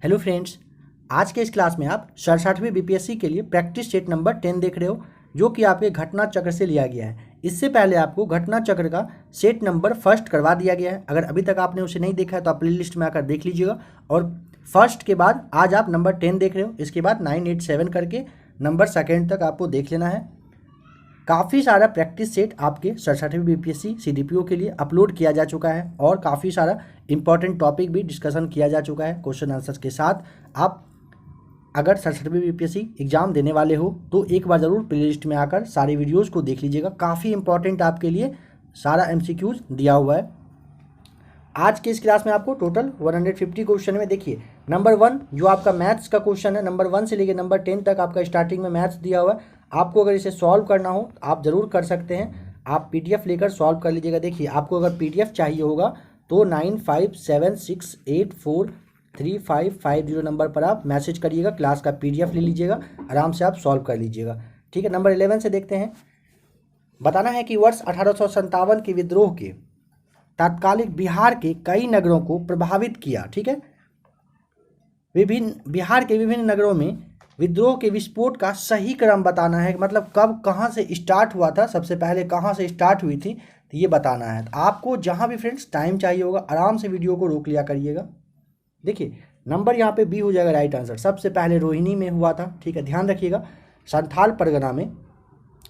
Hello friends, आज के इस क्लास में आप 67वीं बीपीएससी के लिए प्रैक्टिस सेट नंबर 10 देख रहे हो, जो कि आपके घटना चक्र से लिया गया है। इससे पहले आपको घटना चक्र का सेट नंबर फर्स्ट करवा दिया गया है। अगर अभी तक आपने उसे नहीं देखा है तो आप प्ले लिस्ट में आकर देख लीजिएगा। और फर्स्ट के बाद आज आप नंबर 10 देख रहे हो, इसके बाद 9, 8, 7 करके नंबर सेकेंड तक आपको देख लेना है। काफ़ी सारा प्रैक्टिस सेट आपके 67वीं बीपीएससी सीडीपीओ के लिए अपलोड किया जा चुका है और काफ़ी सारा इंपॉर्टेंट टॉपिक भी डिस्कशन किया जा चुका है क्वेश्चन आंसर्स के साथ। आप अगर 67वीं बीपीएससी एग्जाम देने वाले हो तो एक बार ज़रूर प्लेलिस्ट में आकर सारी वीडियोस को देख लीजिएगा। काफ़ी इंपॉर्टेंट आपके लिए सारा एमसीक्यूज दिया हुआ है। आज के इस क्लास में आपको टोटल 150 क्वेश्चन में देखिए, नंबर 1 जो आपका मैथ्स का क्वेश्चन है, नंबर 1 से लेकर नंबर 10 तक आपका स्टार्टिंग में मैथ्स दिया हुआ है। आपको अगर इसे सॉल्व करना हो आप ज़रूर कर सकते हैं, आप पीडीएफ लेकर सॉल्व कर लीजिएगा। देखिए, आपको अगर पीडीएफ चाहिए होगा तो 9576843550 नंबर पर आप मैसेज करिएगा, क्लास का पीडीएफ ले लीजिएगा, आराम से आप सॉल्व कर लीजिएगा। ठीक है, नंबर 11 से देखते हैं। बताना है कि वर्ष 1857 के विद्रोह के तात्कालिक बिहार के कई नगरों को प्रभावित किया। ठीक है, बिहार के विभिन्न नगरों में विद्रोह के विस्फोट का सही क्रम बताना है, मतलब कब कहाँ से स्टार्ट हुआ था, सबसे पहले कहाँ से स्टार्ट हुई थी, तो ये बताना है। तो आपको जहाँ भी फ्रेंड्स टाइम चाहिए होगा आराम से वीडियो को रोक लिया करिएगा। देखिए, नंबर यहाँ पे बी हो जाएगा राइट आंसर। सबसे पहले रोहिणी में हुआ था। ठीक है, ध्यान रखिएगा, संथाल परगना में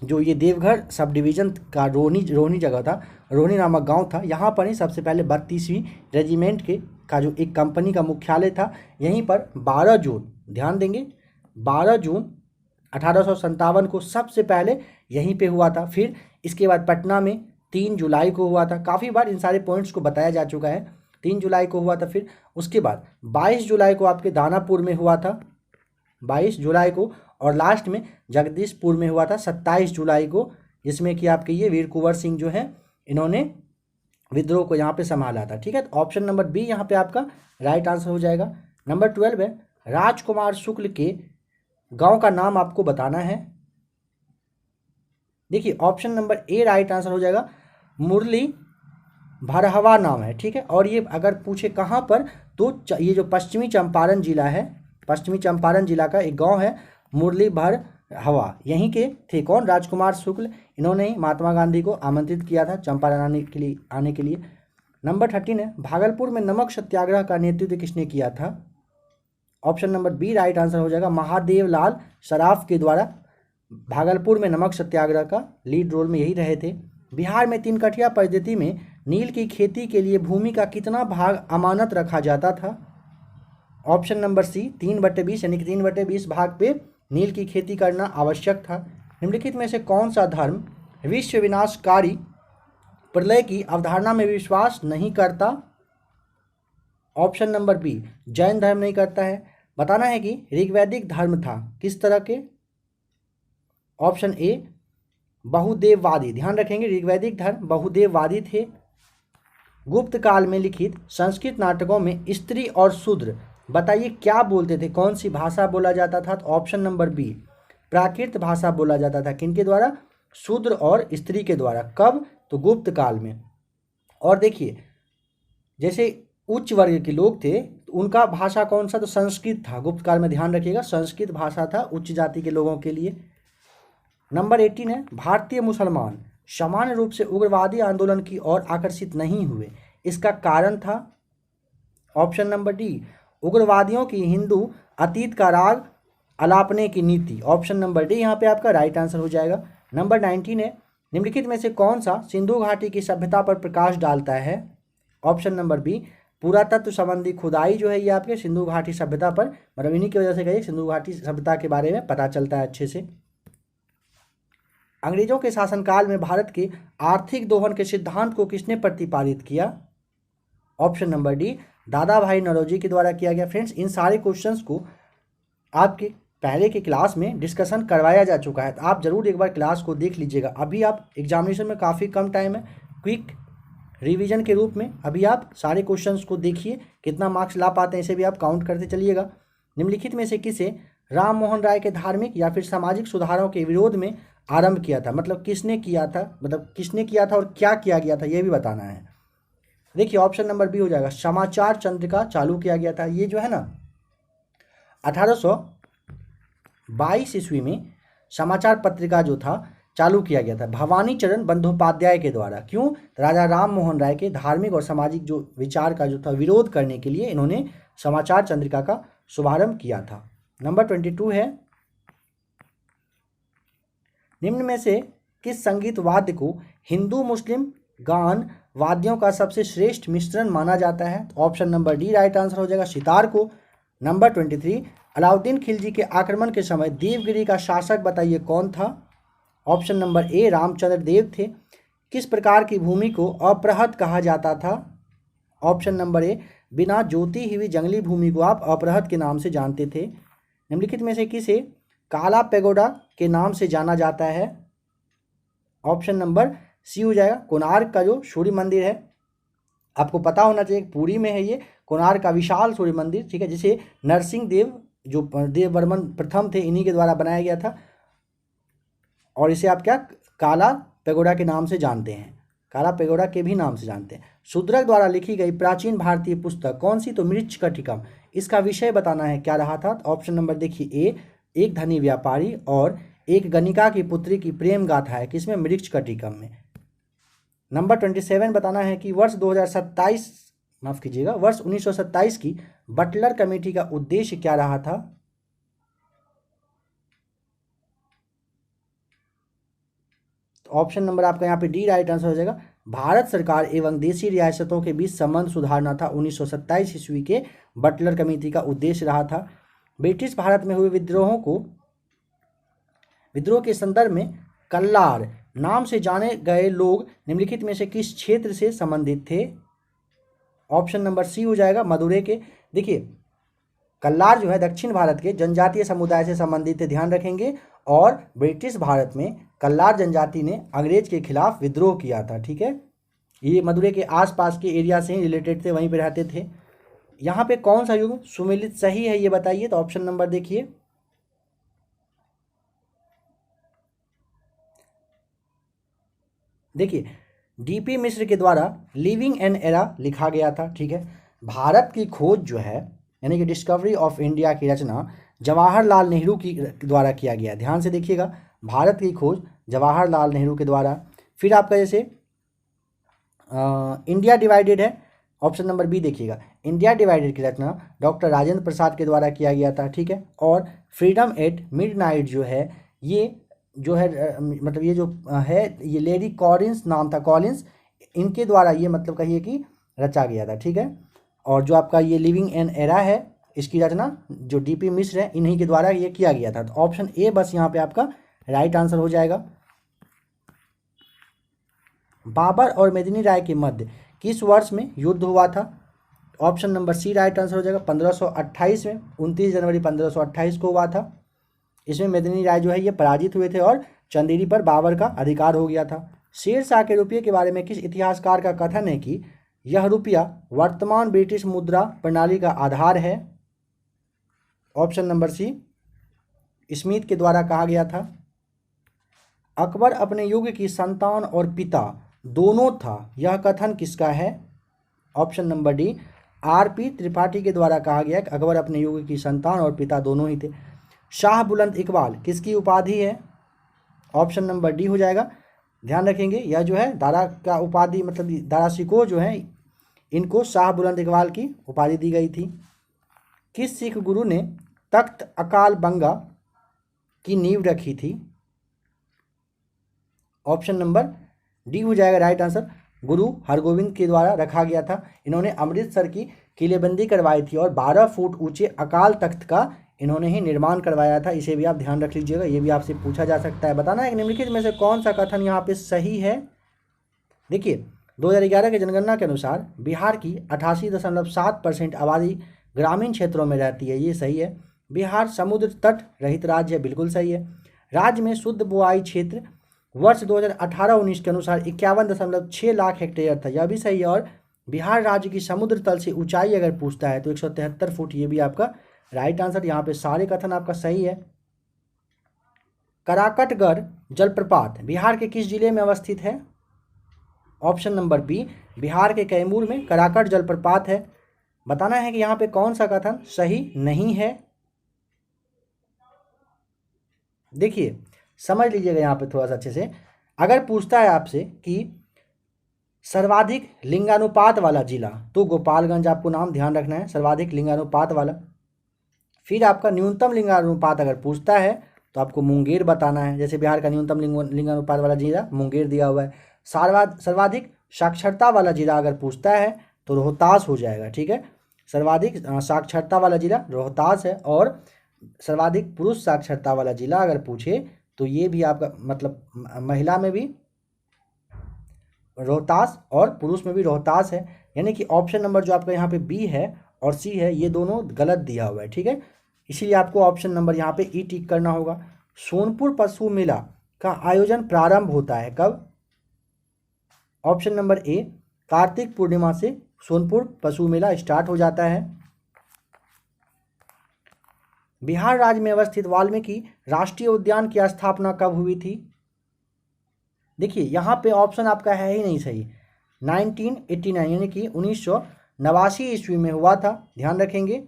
जो ये देवघर सब डिवीज़न का रोहिणी जगह था, रोहिणी नामक गांव था, यहाँ पर ही सबसे पहले 32वीं रेजिमेंट का जो एक कंपनी का मुख्यालय था, यहीं पर 12 जून, ध्यान देंगे, 12 जून 1857 को सबसे पहले यहीं पे हुआ था। फिर इसके बाद पटना में 3 जुलाई को हुआ था। काफ़ी बार इन सारे पॉइंट्स को बताया जा चुका है। 3 जुलाई को हुआ था। फिर उसके बाद 22 जुलाई को आपके दानापुर में हुआ था, 22 जुलाई को, और लास्ट में जगदीशपुर में हुआ था 27 जुलाई को, जिसमें कि आपके ये वीर कुंवर सिंह जो है इन्होंने विद्रोह को यहाँ पे संभाला था। ठीक है, तो ऑप्शन नंबर बी यहाँ पे आपका राइट आंसर हो जाएगा। नंबर 12 है, राजकुमार शुक्ल के गांव का नाम आपको बताना है। देखिए, option number A right answer हो जाएगा, मुरली भरहवा नाम है। ठीक है, और ये अगर पूछे कहाँ पर, तो ये जो पश्चिमी चंपारण जिला है, पश्चिमी चंपारण जिला का एक गांव है मुरली भरहवा, यहीं के थे कौन, राजकुमार शुक्ल। इन्होंने ही महात्मा गांधी को आमंत्रित किया था चंपारण आने के लिए। नंबर 13 है, भागलपुर में नमक सत्याग्रह का नेतृत्व किसने किया था। Option number B right answer हो जाएगा, महादेव लाल सराफ के द्वारा। भागलपुर में नमक सत्याग्रह का लीड रोल में यही रहे थे। बिहार में 3 कठिया पद्धति में नील की खेती के लिए भूमि का कितना भाग अमानत रखा जाता था। ऑप्शन नंबर सी 3/20, यानी कि 3/20 भाग पे नील की खेती करना आवश्यक था। निम्नलिखित में से कौन सा धर्म विश्व विनाशकारी प्रलय की अवधारणा में विश्वास नहीं करता। ऑप्शन नंबर बी जैन धर्म नहीं करता है। बताना है कि ऋग्वैदिक धर्म था किस तरह के। ऑप्शन ए बहुदेववादी, ध्यान रखेंगे ऋग्वैदिक धर्म बहुदेववादी थे। गुप्त काल में लिखित संस्कृत नाटकों में स्त्री और शूद्र, बताइए क्या बोलते थे, कौन सी भाषा बोला जाता था। तो ऑप्शन नंबर बी प्राकृत भाषा बोला जाता था। किनके द्वारा, शूद्र और स्त्री के द्वारा। कब, तो गुप्त काल में। और देखिए, जैसे उच्च वर्ग के लोग थे तो उनका भाषा कौन सा, तो संस्कृत था गुप्त काल में, ध्यान रखिएगा, संस्कृत भाषा था उच्च जाति के लोगों के लिए। नंबर 18 है, भारतीय मुसलमान सामान्य रूप से उग्रवादी आंदोलन की ओर आकर्षित नहीं हुए, इसका कारण था। ऑप्शन नंबर डी उग्रवादियों की हिंदू अतीत का राग अलापने की नीति। ऑप्शन नंबर डी यहाँ पे आपका राइट आंसर हो जाएगा। नंबर 19 है, निम्नलिखित में से कौन सा सिंधु घाटी की सभ्यता पर प्रकाश डालता है। ऑप्शन नंबर बी पुरातत्व संबंधी खुदाई जो है ये आपके सिंधु घाटी सभ्यता पर, मतलब इन्हीं की वजह से कहिए सिंधु घाटी सभ्यता के बारे में पता चलता है अच्छे से। अंग्रेजों के शासनकाल में भारत के आर्थिक दोहन के सिद्धांत को किसने प्रतिपादित किया। ऑप्शन नंबर डी दादा भाई नौरोजी के द्वारा किया गया। फ्रेंड्स, इन सारे क्वेश्चंस को आपके पहले के क्लास में डिस्कशन करवाया जा चुका है, तो आप ज़रूर एक बार क्लास को देख लीजिएगा। अभी आप एग्जामिनेशन में काफ़ी कम टाइम है, क्विक रिवीजन के रूप में अभी आप सारे क्वेश्चंस को देखिए, कितना मार्क्स ला पाते हैं इसे भी आप काउंट करते चलिएगा। निम्नलिखित में से किसे राम मोहन राय के धार्मिक या फिर सामाजिक सुधारों के विरोध में आरंभ किया था, मतलब किसने किया था, मतलब किसने किया था और क्या किया गया था, यह भी बताना है। देखिए, ऑप्शन नंबर बी हो जाएगा, समाचार चंद्रिका चालू किया गया था। ये जो है ना, 1822 ईस्वी में समाचार पत्रिका जो था चालू किया गया था भवानी चरण बंदोपाध्याय के द्वारा। क्यों? राजा राम मोहन राय के धार्मिक और सामाजिक जो विचार का जो था विरोध करने के लिए इन्होंने समाचार चंद्रिका का शुभारंभ किया था। नंबर 22 है, निम्न में से किस संगीत वाद्य को हिंदू मुस्लिम गान वाद्यों का सबसे श्रेष्ठ मिश्रण माना जाता है? Option number D right answer हो जाएगा, सितार को। नंबर 23, अलाउद्दीन खिलजी के आक्रमण के समय देवगिरी का शासक बताइए कौन था? ऑप्शन नंबर ए रामचंद्र देव थे। किस प्रकार की भूमि को अपृहत कहा जाता था? ऑप्शन नंबर ए बिना जोती हुई जंगली भूमि को आप अपृहत के नाम से जानते थे। निम्नलिखित में से किसे काला पैगोडा के नाम से जाना जाता है? ऑप्शन नंबर सी हो जाएगा, कोणार्क का जो सूर्य मंदिर है, आपको पता होना चाहिए पुरी में है ये कोणार्क का विशाल सूर्य मंदिर, ठीक है, जिसे नरसिंह देव जो देववर्मन प्रथम थे इन्हीं के द्वारा बनाया गया था और इसे आप क्या काला पैगोडा के नाम से जानते हैं, काला पैगोडा के भी नाम से जानते हैं। शूद्रक द्वारा लिखी गई प्राचीन भारतीय पुस्तक कौन सी? तो मृच्छकटिकम। इसका विषय बताना है, क्या रहा था? ऑप्शन नंबर देखिए ए एक धनी व्यापारी और एक गणिका की पुत्री की प्रेम गाथा है, किसमें? मृच्छकटिकम में। नंबर 27 बताना है कि वर्ष 2027 माफ कीजिएगा वर्ष 1927 की बटलर कमेटी का उद्देश्य क्या रहा था? तो ऑप्शन नंबर आपका यहाँ पे डी राइट आंसर हो जाएगा, भारत सरकार एवं देशी रियासतों के बीच संबंध सुधारना था 1927 ईस्वी के बटलर कमेटी का उद्देश्य रहा था। ब्रिटिश भारत में हुए विद्रोह के संदर्भ में कल्लार नाम से जाने गए लोग निम्नलिखित में से किस क्षेत्र से संबंधित थे? ऑप्शन नंबर सी हो जाएगा, मदुरै के। देखिए कल्लार जो है दक्षिण भारत के जनजातीय समुदाय से संबंधित थे, ध्यान रखेंगे, और ब्रिटिश भारत में कल्लार जनजाति ने अंग्रेज के खिलाफ विद्रोह किया था, ठीक है। ये मदुरै के आसपास के एरिया से ही रिलेटेड थे, वहीं पे रहते थे। यहाँ पे कौन सा युग सुमेलित सही है ये बताइए? तो ऑप्शन नंबर देखिए, देखिए डीपी मिश्र के द्वारा लिविंग एन एरा लिखा गया था, ठीक है। भारत की खोज जो है यानी कि डिस्कवरी ऑफ इंडिया की रचना जवाहरलाल नेहरू की द्वारा किया गया। ध्यान से देखिएगा, भारत की खोज जवाहरलाल नेहरू के द्वारा। फिर आपका जैसे इंडिया डिवाइडेड है, ऑप्शन नंबर बी देखिएगा, इंडिया डिवाइडेड की रचना डॉक्टर राजेंद्र प्रसाद के द्वारा किया गया था, ठीक है। और फ्रीडम एट मिडनाइट जो है ये जो है मतलब ये जो है ये लेडी कॉलिंस नाम था, कॉलिंस, इनके द्वारा ये मतलब कहिए कि रचा गया था, ठीक है। और जो आपका ये लिविंग एन एरा है इसकी रचना जो डीपी मिश्र है इन्हीं के द्वारा ये किया गया था। तो ऑप्शन ए बस यहाँ पे आपका राइट आंसर हो जाएगा। बाबर और मेदिनी राय के मध्य किस वर्ष में युद्ध हुआ था? Option number C right answer हो जाएगा, 1528 में, 29 जनवरी 1528 को हुआ था। इसमें मेदिनी राय जो है ये पराजित हुए थे और चंदेरी पर बाबर का अधिकार हो गया था। शेरशाह के रुपये के बारे में किस इतिहासकार का कथन है कि यह रुपया वर्तमान ब्रिटिश मुद्रा प्रणाली का आधार है? ऑप्शन नंबर सी स्मिथ के द्वारा कहा गया था। अकबर अपने युग की संतान और पिता दोनों था, यह कथन किसका है? Option number D RP Tripathi के द्वारा कहा गया कि अकबर अपने युग की संतान और पिता दोनों ही थे। शाह बुलंद इकबाल किसकी उपाधि है? ऑप्शन नंबर डी हो जाएगा। ध्यान रखेंगे यह जो है दारा का उपाधि मतलब दारा शिकोह जो है इनको शाह बुलंद इकबाल की उपाधि दी गई थी। किस सिख गुरु ने तख्त अकाल बंगा की नींव रखी थी? ऑप्शन नंबर डी हो जाएगा राइट आंसर, गुरु हरगोविंद के द्वारा रखा गया था। इन्होंने अमृतसर की किलेबंदी करवाई थी और 12 फुट ऊंचे अकाल तख्त का इन्होंने ही निर्माण करवाया था। इसे भी आप ध्यान रख लीजिएगा, ये भी आपसे पूछा जा सकता है। बताना है कि निम्नलिखित में से कौन सा कथन यहाँ पे सही है? देखिए 2011 के जनगणना के अनुसार बिहार की 88.7% आबादी ग्रामीण क्षेत्रों में रहती है, ये सही है। बिहार समुद्र तट रहित राज्य है, बिल्कुल सही है। राज्य में शुद्ध बुआई क्षेत्र वर्ष 2018-19 के अनुसार 51.6 लाख हेक्टेयर था, यह भी सही है। और बिहार राज्य की समुद्र तल से ऊंचाई अगर पूछता है तो 173 फुट, ये भी आपका राइट आंसर। यहाँ पे सारे कथन आपका सही है। कराकटगढ़ जलप्रपात बिहार के किस जिले में अवस्थित है? ऑप्शन नंबर बी बिहार के कैमूर में कराकट जलप्रपात है। बताना है कि यहाँ पे कौन सा कथन सही नहीं है। देखिए समझ लीजिएगा यहाँ पे थोड़ा सा अच्छे से। अगर पूछता है आपसे कि सर्वाधिक लिंगानुपात वाला जिला, तो गोपालगंज आपको नाम ध्यान रखना है, सर्वाधिक लिंगानुपात वाला। फिर आपका न्यूनतम लिंगानुपात अगर पूछता है तो आपको मुंगेर बताना है, जैसे बिहार का न्यूनतम लिंगानुपात वाला जिला मुंगेर दिया हुआ है। सर्वाधिक साक्षरता वाला जिला अगर पूछता है तो रोहतास हो जाएगा, ठीक है। सर्वाधिक साक्षरता वाला जिला रोहतास है। और सर्वाधिक पुरुष साक्षरता वाला जिला अगर पूछे तो ये भी आपका मतलब महिला में भी रोहतास और पुरुष में भी रोहतास है। यानी कि ऑप्शन नंबर जो आपका यहाँ पे बी है और सी है ये दोनों गलत दिया हुआ है, ठीक है। इसीलिए आपको ऑप्शन नंबर यहाँ पे ई टिक करना होगा। सोनपुर पशु मेला का आयोजन प्रारंभ होता है कब? Option number A, Kartik Purnima से सोनपुर पशु मेला स्टार्ट हो जाता है। बिहार राज्य में अवस्थित वाल्मीकि राष्ट्रीय उद्यान की स्थापना कब हुई थी? देखिए यहाँ पे ऑप्शन आपका है ही नहीं सही। 1989 यानी कि 1989 ईस्वी में हुआ था, ध्यान रखेंगे।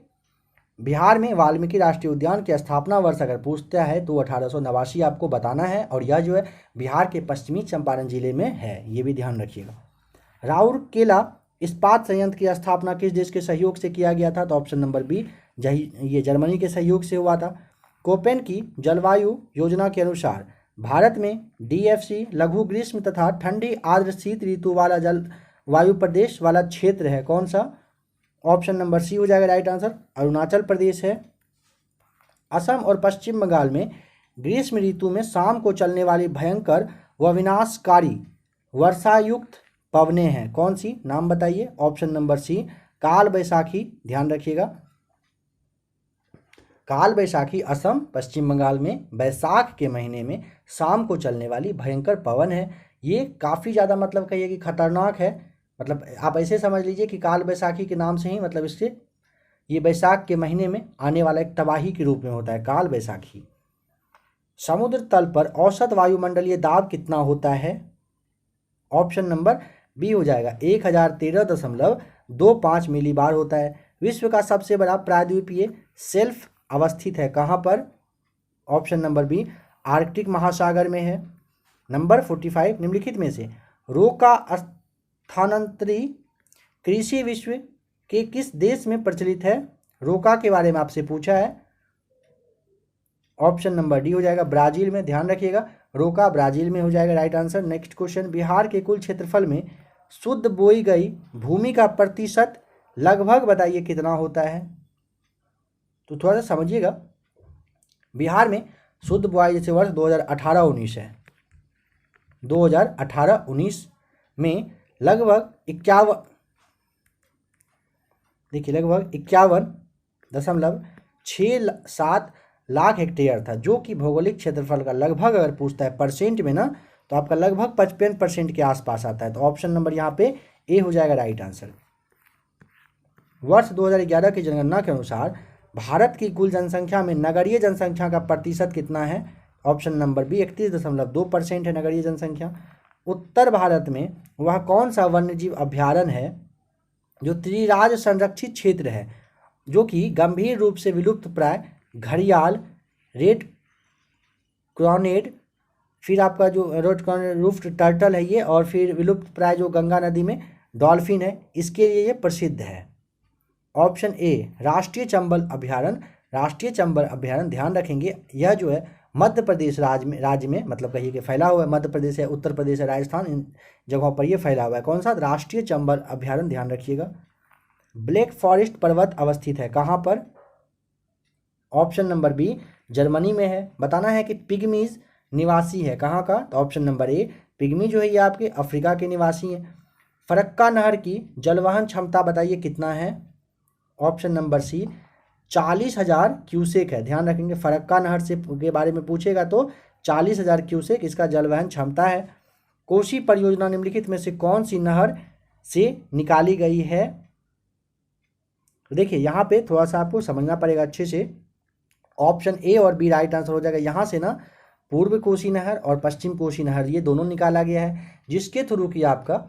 बिहार में वाल्मीकि राष्ट्रीय उद्यान की स्थापना वर्ष अगर पूछता है तो 1889 आपको बताना है, और यह जो है बिहार के पश्चिमी चंपारण जिले में है, ये भी ध्यान रखिएगा। राउरकेला इस्पात संयंत्र की स्थापना किस देश के सहयोग से किया गया था? तो ऑप्शन नंबर बी, ये जर्मनी के सहयोग से हुआ था। कोपेन की जलवायु योजना के अनुसार भारत में DFC लघु ग्रीष्म तथा ठंडी आर्द्र शीत ऋतु वाला जलवायु प्रदेश वाला क्षेत्र है, कौन सा? ऑप्शन नंबर सी हो जाएगा राइट आंसर, अरुणाचल प्रदेश है। असम और पश्चिम बंगाल में ग्रीष्म ऋतु में शाम को चलने वाली भयंकर व विनाशकारी वर्षायुक्त पवनें हैं, कौन सी? नाम बताइए। ऑप्शन नंबर सी, काल बैसाखी, ध्यान रखिएगा। काल बैसाखी असम पश्चिम बंगाल में बैसाख के महीने में शाम को चलने वाली भयंकर पवन है। ये काफ़ी ज़्यादा मतलब कहिए कि खतरनाक है। मतलब आप ऐसे समझ लीजिए कि काल बैसाखी के नाम से ही मतलब इससे ये बैसाख के महीने में आने वाला एक तबाही के रूप में होता है काल बैसाखी। समुद्र तल पर औसत वायुमंडलीय दाब कितना होता है? ऑप्शन नंबर बी हो जाएगा 1013.25 मिलीबार होता है। विश्व का सबसे बड़ा प्रायद्वीपीय शेल्फ अवस्थित है कहाँ पर? ऑप्शन नंबर बी, आर्कटिक महासागर में है। नंबर 45, निम्नलिखित में से रोका स्थानांतरी कृषि विश्व के किस देश में प्रचलित है? रोका के बारे में आपसे पूछा है। ऑप्शन नंबर डी हो जाएगा ब्राजील में, ध्यान रखिएगा। रोका ब्राजील में हो जाएगा right answer. Next question, Bihar के कुल क्षेत्रफल में शुद्ध बोई गई भूमि का प्रतिशत लगभग बताइए कितना होता है? तो थोड़ा सा समझिएगा। बिहार में शुद्ध बुआई जैसे वर्ष 2018-19 है, 2018-19 में लगभग 51.67 लाख हेक्टेयर था, जो कि भौगोलिक क्षेत्रफल का लगभग अगर पूछता है परसेंट में ना तो आपका लगभग 55% के आसपास आता है। तो ऑप्शन नंबर यहाँ पे ए हो जाएगा राइट आंसर। वर्ष 2011 की जनगणना के अनुसार भारत की कुल जनसंख्या में नगरीय जनसंख्या का प्रतिशत कितना है? ऑप्शन नंबर बी 31.2% है नगरीय जनसंख्या। उत्तर भारत में वह कौन सा वन्यजीव अभ्यारण्य है जो त्रिराज संरक्षित क्षेत्र है, जो कि गंभीर रूप से विलुप्त प्राय घड़ियाल, रेड क्रॉनेड, फिर आपका जो रेड क्रॉनेड रूफ्ड टर्टल है ये, और फिर विलुप्त प्राय जो गंगा नदी में डॉल्फिन है, इसके लिए ये प्रसिद्ध है। ऑप्शन ए, राष्ट्रीय चंबल अभ्यारण्य। राष्ट्रीय चंबल अभ्यारण्य ध्यान रखेंगे यह जो है मध्य प्रदेश राज्य में मतलब कहिए कि फैला हुआ है। मध्य प्रदेश है, उत्तर प्रदेश है, राजस्थान, इन जगहों पर ये फैला हुआ है। कौन सा? राष्ट्रीय चंबल अभ्यारण्य, ध्यान रखिएगा। ब्लैक फॉरेस्ट पर्वत अवस्थित है कहाँ पर? ऑप्शन नंबर बी, जर्मनी में है। बताना है कि पिग्मीज निवासी है कहाँ का? तो ऑप्शन नंबर ए, पिग्मी जो है ये आपके अफ्रीका के निवासी हैं। फरक्का नहर की जलवहन क्षमता बताइए कितना है? ऑप्शन नंबर सी, 40,000 क्यूसेक है। ध्यान रखेंगे, फरक्का नहर से के बारे में पूछेगा तो 40,000 क्यूसेक इसका जलवहन क्षमता है। कोसी परियोजना निम्नलिखित में से कौन सी नहर से निकाली गई है? देखिए यहाँ पे थोड़ा सा आपको समझना पड़ेगा अच्छे से। ऑप्शन ए और बी राइट आंसर हो जाएगा। यहाँ से ना पूर्व कोसी नहर और पश्चिम कोसी नहर ये दोनों निकाला गया है, जिसके थ्रू कि आपका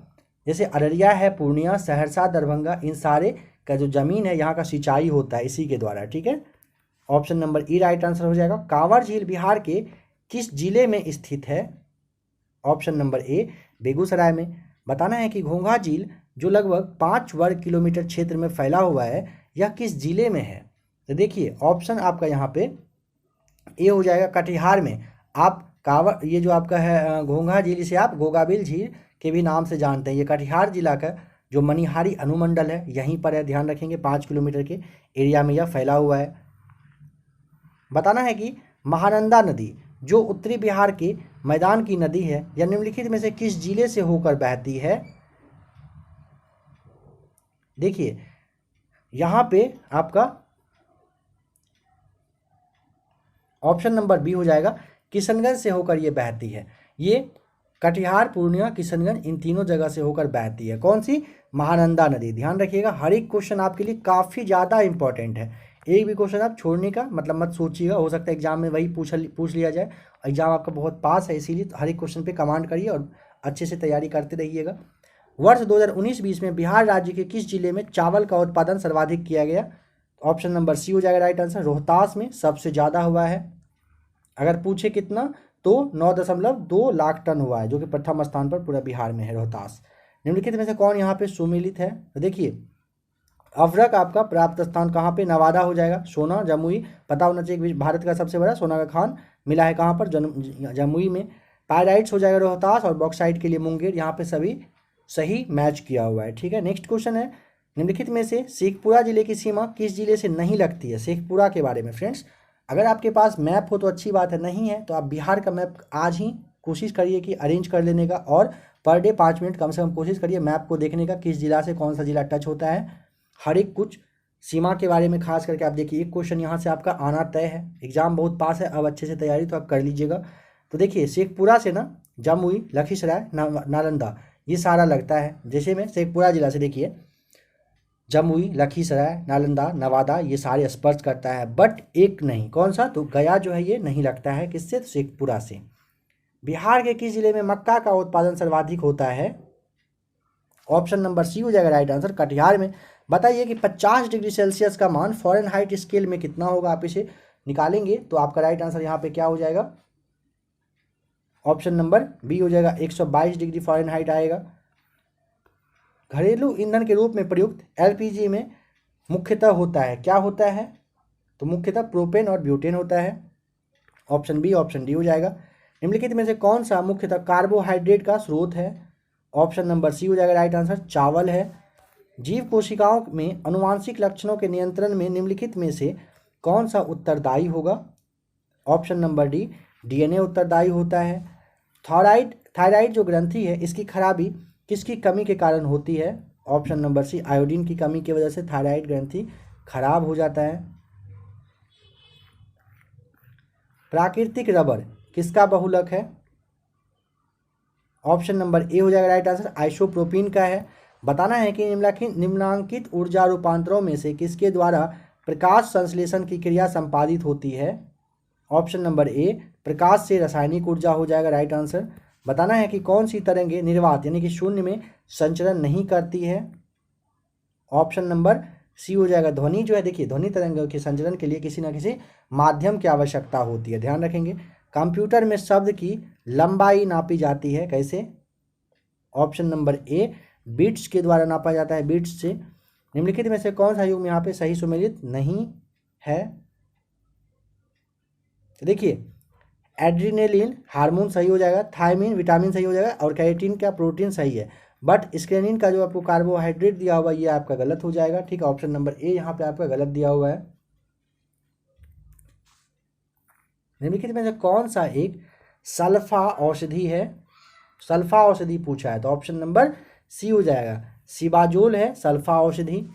जैसे अररिया है, पूर्णिया, सहरसा, दरभंगा, इन सारे का जो जमीन है यहाँ का सिंचाई होता है इसी के द्वारा, ठीक है। ऑप्शन नंबर ई राइट आंसर हो जाएगा। कांवर झील बिहार के किस जिले में स्थित है? ऑप्शन नंबर ए बेगूसराय में। बताना है कि घोंघा झील जो लगभग 5 वर्ग किलोमीटर क्षेत्र में फैला हुआ है, यह किस जिले में है? तो देखिए ऑप्शन आपका यहाँ पे ए हो जाएगा कटिहार में। आप कांवर, ये जो आपका है घोंघा झील, इसे आप गोगाबिल झील के भी नाम से जानते हैं। ये कटिहार जिला का जो मनिहारी अनुमंडल है यहीं पर है, ध्यान रखेंगे। 5 किलोमीटर के एरिया में यह फैला हुआ है। बताना है कि महानंदा नदी जो उत्तरी बिहार के मैदान की नदी है, यह निम्नलिखित में से किस जिले से होकर बहती है? देखिए यहाँ पे आपका ऑप्शन नंबर बी हो जाएगा, किशनगंज से होकर ये बहती है। ये कटिहार, पूर्णिया, किशनगंज, इन तीनों जगह से होकर बहती है। कौन सी? महानंदा नदी। ध्यान रखिएगा, हर एक क्वेश्चन आपके लिए काफ़ी ज़्यादा इंपॉर्टेंट है। एक भी क्वेश्चन आप छोड़ने का मतलब मत सोचिएगा, हो सकता है एग्जाम में वही पूछ लिया जाए। एग्जाम आपका बहुत पास है, इसीलिए हर एक क्वेश्चन पे कमांड करिए और अच्छे से तैयारी करते रहिएगा। वर्ष 2019-20 में बिहार राज्य के किस जिले में चावल का उत्पादन सर्वाधिक किया गया? ऑप्शन नंबर सी हो जाएगा राइट आंसर। रोहतास में सबसे ज़्यादा हुआ है। अगर पूछे कितना, तो 9.2 लाख टन हुआ है, जो कि प्रथम स्थान पर पूरा बिहार में है रोहतास। निम्नलिखित में से कौन यहाँ पे सुमेलित है? तो देखिए अभ्रक आपका प्राप्त स्थान कहाँ पे? नवादा हो जाएगा। सोना जमुई, पता होना चाहिए भारत का सबसे बड़ा सोना का खान मिला है कहाँ पर? जमुई में। पायराइट्स हो जाएगा रोहतास, और बॉक्साइट के लिए मुंगेर। यहाँ पे सभी सही मैच किया हुआ है। ठीक है, नेक्स्ट क्वेश्चन है, निम्नलिखित में से शेखपुरा जिले की सीमा किस जिले से नहीं लगती है? शेखपुरा के बारे में फ्रेंड्स, अगर आपके पास मैप हो तो अच्छी बात है, नहीं है तो आप बिहार का मैप आज ही कोशिश करिए कि अरेंज कर लेने का, और पर डे 5 मिनट कम से कम कोशिश करिए मैप को देखने का, किस जिला से कौन सा जिला टच होता है। हर एक कुछ सीमा के बारे में खास करके आप देखिए, एक क्वेश्चन यहाँ से आपका आना तय है। एग्जाम बहुत पास है, अब अच्छे से तैयारी तो आप कर लीजिएगा। तो देखिए शेखपुरा से ना जमुई, लखीसराय, नालंदा, ये सारा लगता है। जैसे मैं शेखपुरा जिला से देखिए जमुई, लखीसराय, नालंदा, नवादा, ये सारे स्पर्श करता है, बट एक नहीं। कौन सा? तो गया जो है ये नहीं लगता है। किससे? तो शेखपुरा से। बिहार के किस जिले में मक्का का उत्पादन सर्वाधिक होता है? ऑप्शन नंबर सी हो जाएगा राइट आंसर, कटिहार में। बताइए कि 50 डिग्री सेल्सियस का मान फ़ारेनहाइट स्केल में कितना होगा? आप इसे निकालेंगे तो आपका राइट आंसर यहाँ पे क्या हो जाएगा? ऑप्शन नंबर बी हो जाएगा, 122 डिग्री फ़ारेनहाइट आएगा। घरेलू ईंधन के रूप में प्रयुक्त एलपीजी में मुख्यतः होता है, क्या होता है? तो मुख्यतः प्रोपेन और ब्यूटेन होता है। ऑप्शन बी, ऑप्शन डी हो जाएगा। निम्नलिखित में से कौन सा मुख्यतः कार्बोहाइड्रेट का स्रोत है? ऑप्शन नंबर सी हो जाएगा राइट आंसर, चावल है। जीव कोशिकाओं में अनुवांशिक लक्षणों के नियंत्रण में निम्नलिखित में से कौन सा उत्तरदायी होगा? ऑप्शन नंबर डी, डीएनए उत्तरदायी होता है। थायराइड जो ग्रंथि है, इसकी खराबी किसकी कमी के कारण होती है? ऑप्शन नंबर सी, आयोडीन की कमी की वजह से थायराइड ग्रंथि खराब हो जाता है। प्राकृतिक रबर किसका बहुलक है? ऑप्शन नंबर ए हो जाएगा राइट आंसर, आइसोप्रोपिन का है। बताना है कि निम्नांकित ऊर्जा रूपांतरों में से किसके द्वारा प्रकाश संश्लेषण की क्रिया संपादित होती है? ऑप्शन नंबर ए, प्रकाश से रासायनिक ऊर्जा हो जाएगा राइट आंसर। बताना है कि कौन सी तरंगें निर्वात यानी कि शून्य में संचरण नहीं करती है? ऑप्शन नंबर सी हो जाएगा, ध्वनि जो है, देखिए ध्वनि तरंगों के संचरण के लिए किसी न किसी माध्यम की आवश्यकता होती है, ध्यान रखेंगे। कंप्यूटर में शब्द की लंबाई नापी जाती है, कैसे? ऑप्शन नंबर ए, बिट्स के द्वारा नापा जाता है, बिट्स से। निम्नलिखित में से कौन सा युग्म यहाँ पे सही सुमेलित नहीं है? तो देखिए एड्रीनेलिन हार्मोन सही हो जाएगा, थायमिन विटामिन सही हो जाएगा, और कैरेटिन का प्रोटीन सही है। बट स्क्रीनिन का जो आपको कार्बोहाइड्रेट दिया हुआ ये आपका गलत हो जाएगा। ठीक है, ऑप्शन नंबर ए यहाँ पे आपका गलत दिया हुआ है। निम्नलिखित में से कौन सा एक सल्फा औषधि है? सल्फा औषधि पूछा है तो ऑप्शन नंबर सी हो जाएगा, सिबाजोल है सल्फा औषधि।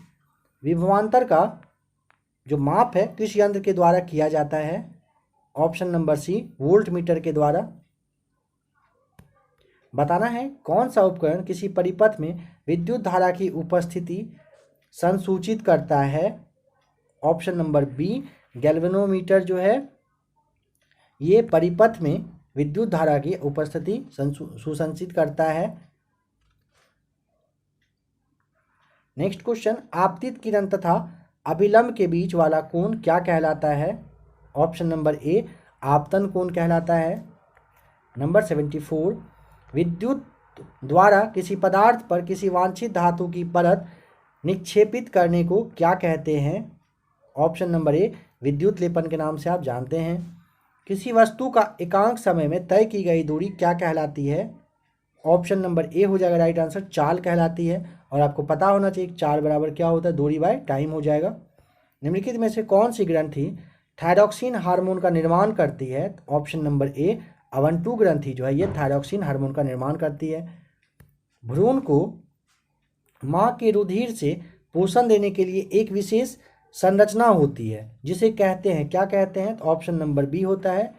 विभवांतर का जो माप है किस यंत्र के द्वारा किया जाता है? Option number C, voltmeter के द्वारा। बताना है कौन सा उपकरण किसी परिपथ में विद्युत धारा की उपस्थिति संसूचित करता है? ऑप्शन नंबर बी, गैल्वेनोमीटर जो है ये परिपथ में विद्युत धारा की उपस्थिति सुसंचित करता है। नेक्स्ट क्वेश्चन, आपतित किरण तथा अभिलंब के बीच वाला कोण क्या कहलाता है? ऑप्शन नंबर ए, आपतन कोण कहलाता है। नंबर 74, विद्युत द्वारा किसी पदार्थ पर किसी वांछित धातु की परत निक्षेपित करने को क्या कहते हैं। ऑप्शन नंबर ए, विद्युत लेपन के नाम से आप जानते हैं। किसी वस्तु का एकांक समय में तय की गई दूरी क्या कहलाती है। ऑप्शन नंबर ए हो जाएगा राइट आंसर, चाल कहलाती है। और आपको पता होना चाहिए चाल बराबर क्या होता है, दूरी बाय टाइम हो जाएगा। निम्नलिखित में से कौन सी ग्रंथि थायरॉक्सिन हार्मोन का निर्माण करती है। ऑप्शन नंबर ए, अवंटू ग्रंथि जो है ये थायरॉक्सिन हार्मोन का निर्माण करती है। भ्रूण को माँ के रुधिर से पोषण देने के लिए एक विशेष संरचना होती है जिसे कहते हैं, क्या कहते हैं। तो ऑप्शन नंबर बी होता है,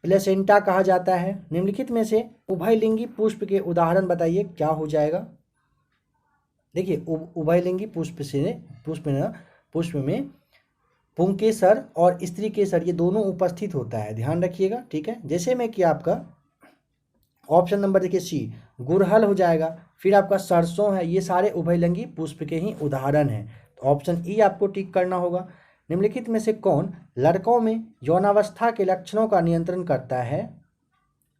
प्लेसेंटा कहा जाता है। निम्नलिखित में से उभयलिंगी पुष्प के उदाहरण बताइए, क्या हो जाएगा। देखिए उभयलिंगी पुष्प में पुंकेसर और स्त्री केसर ये दोनों उपस्थित होता है, ध्यान रखिएगा, ठीक है। जैसे में कि आपका ऑप्शन नंबर देखिए सी, गुड़हल हो जाएगा। फिर आपका सरसों है, ये सारे उभयलिंगी पुष्प के ही उदाहरण हैं। तो ऑप्शन ई आपको टिक करना होगा। निम्नलिखित में से कौन लड़कों में यौनावस्था के लक्षणों का नियंत्रण करता है।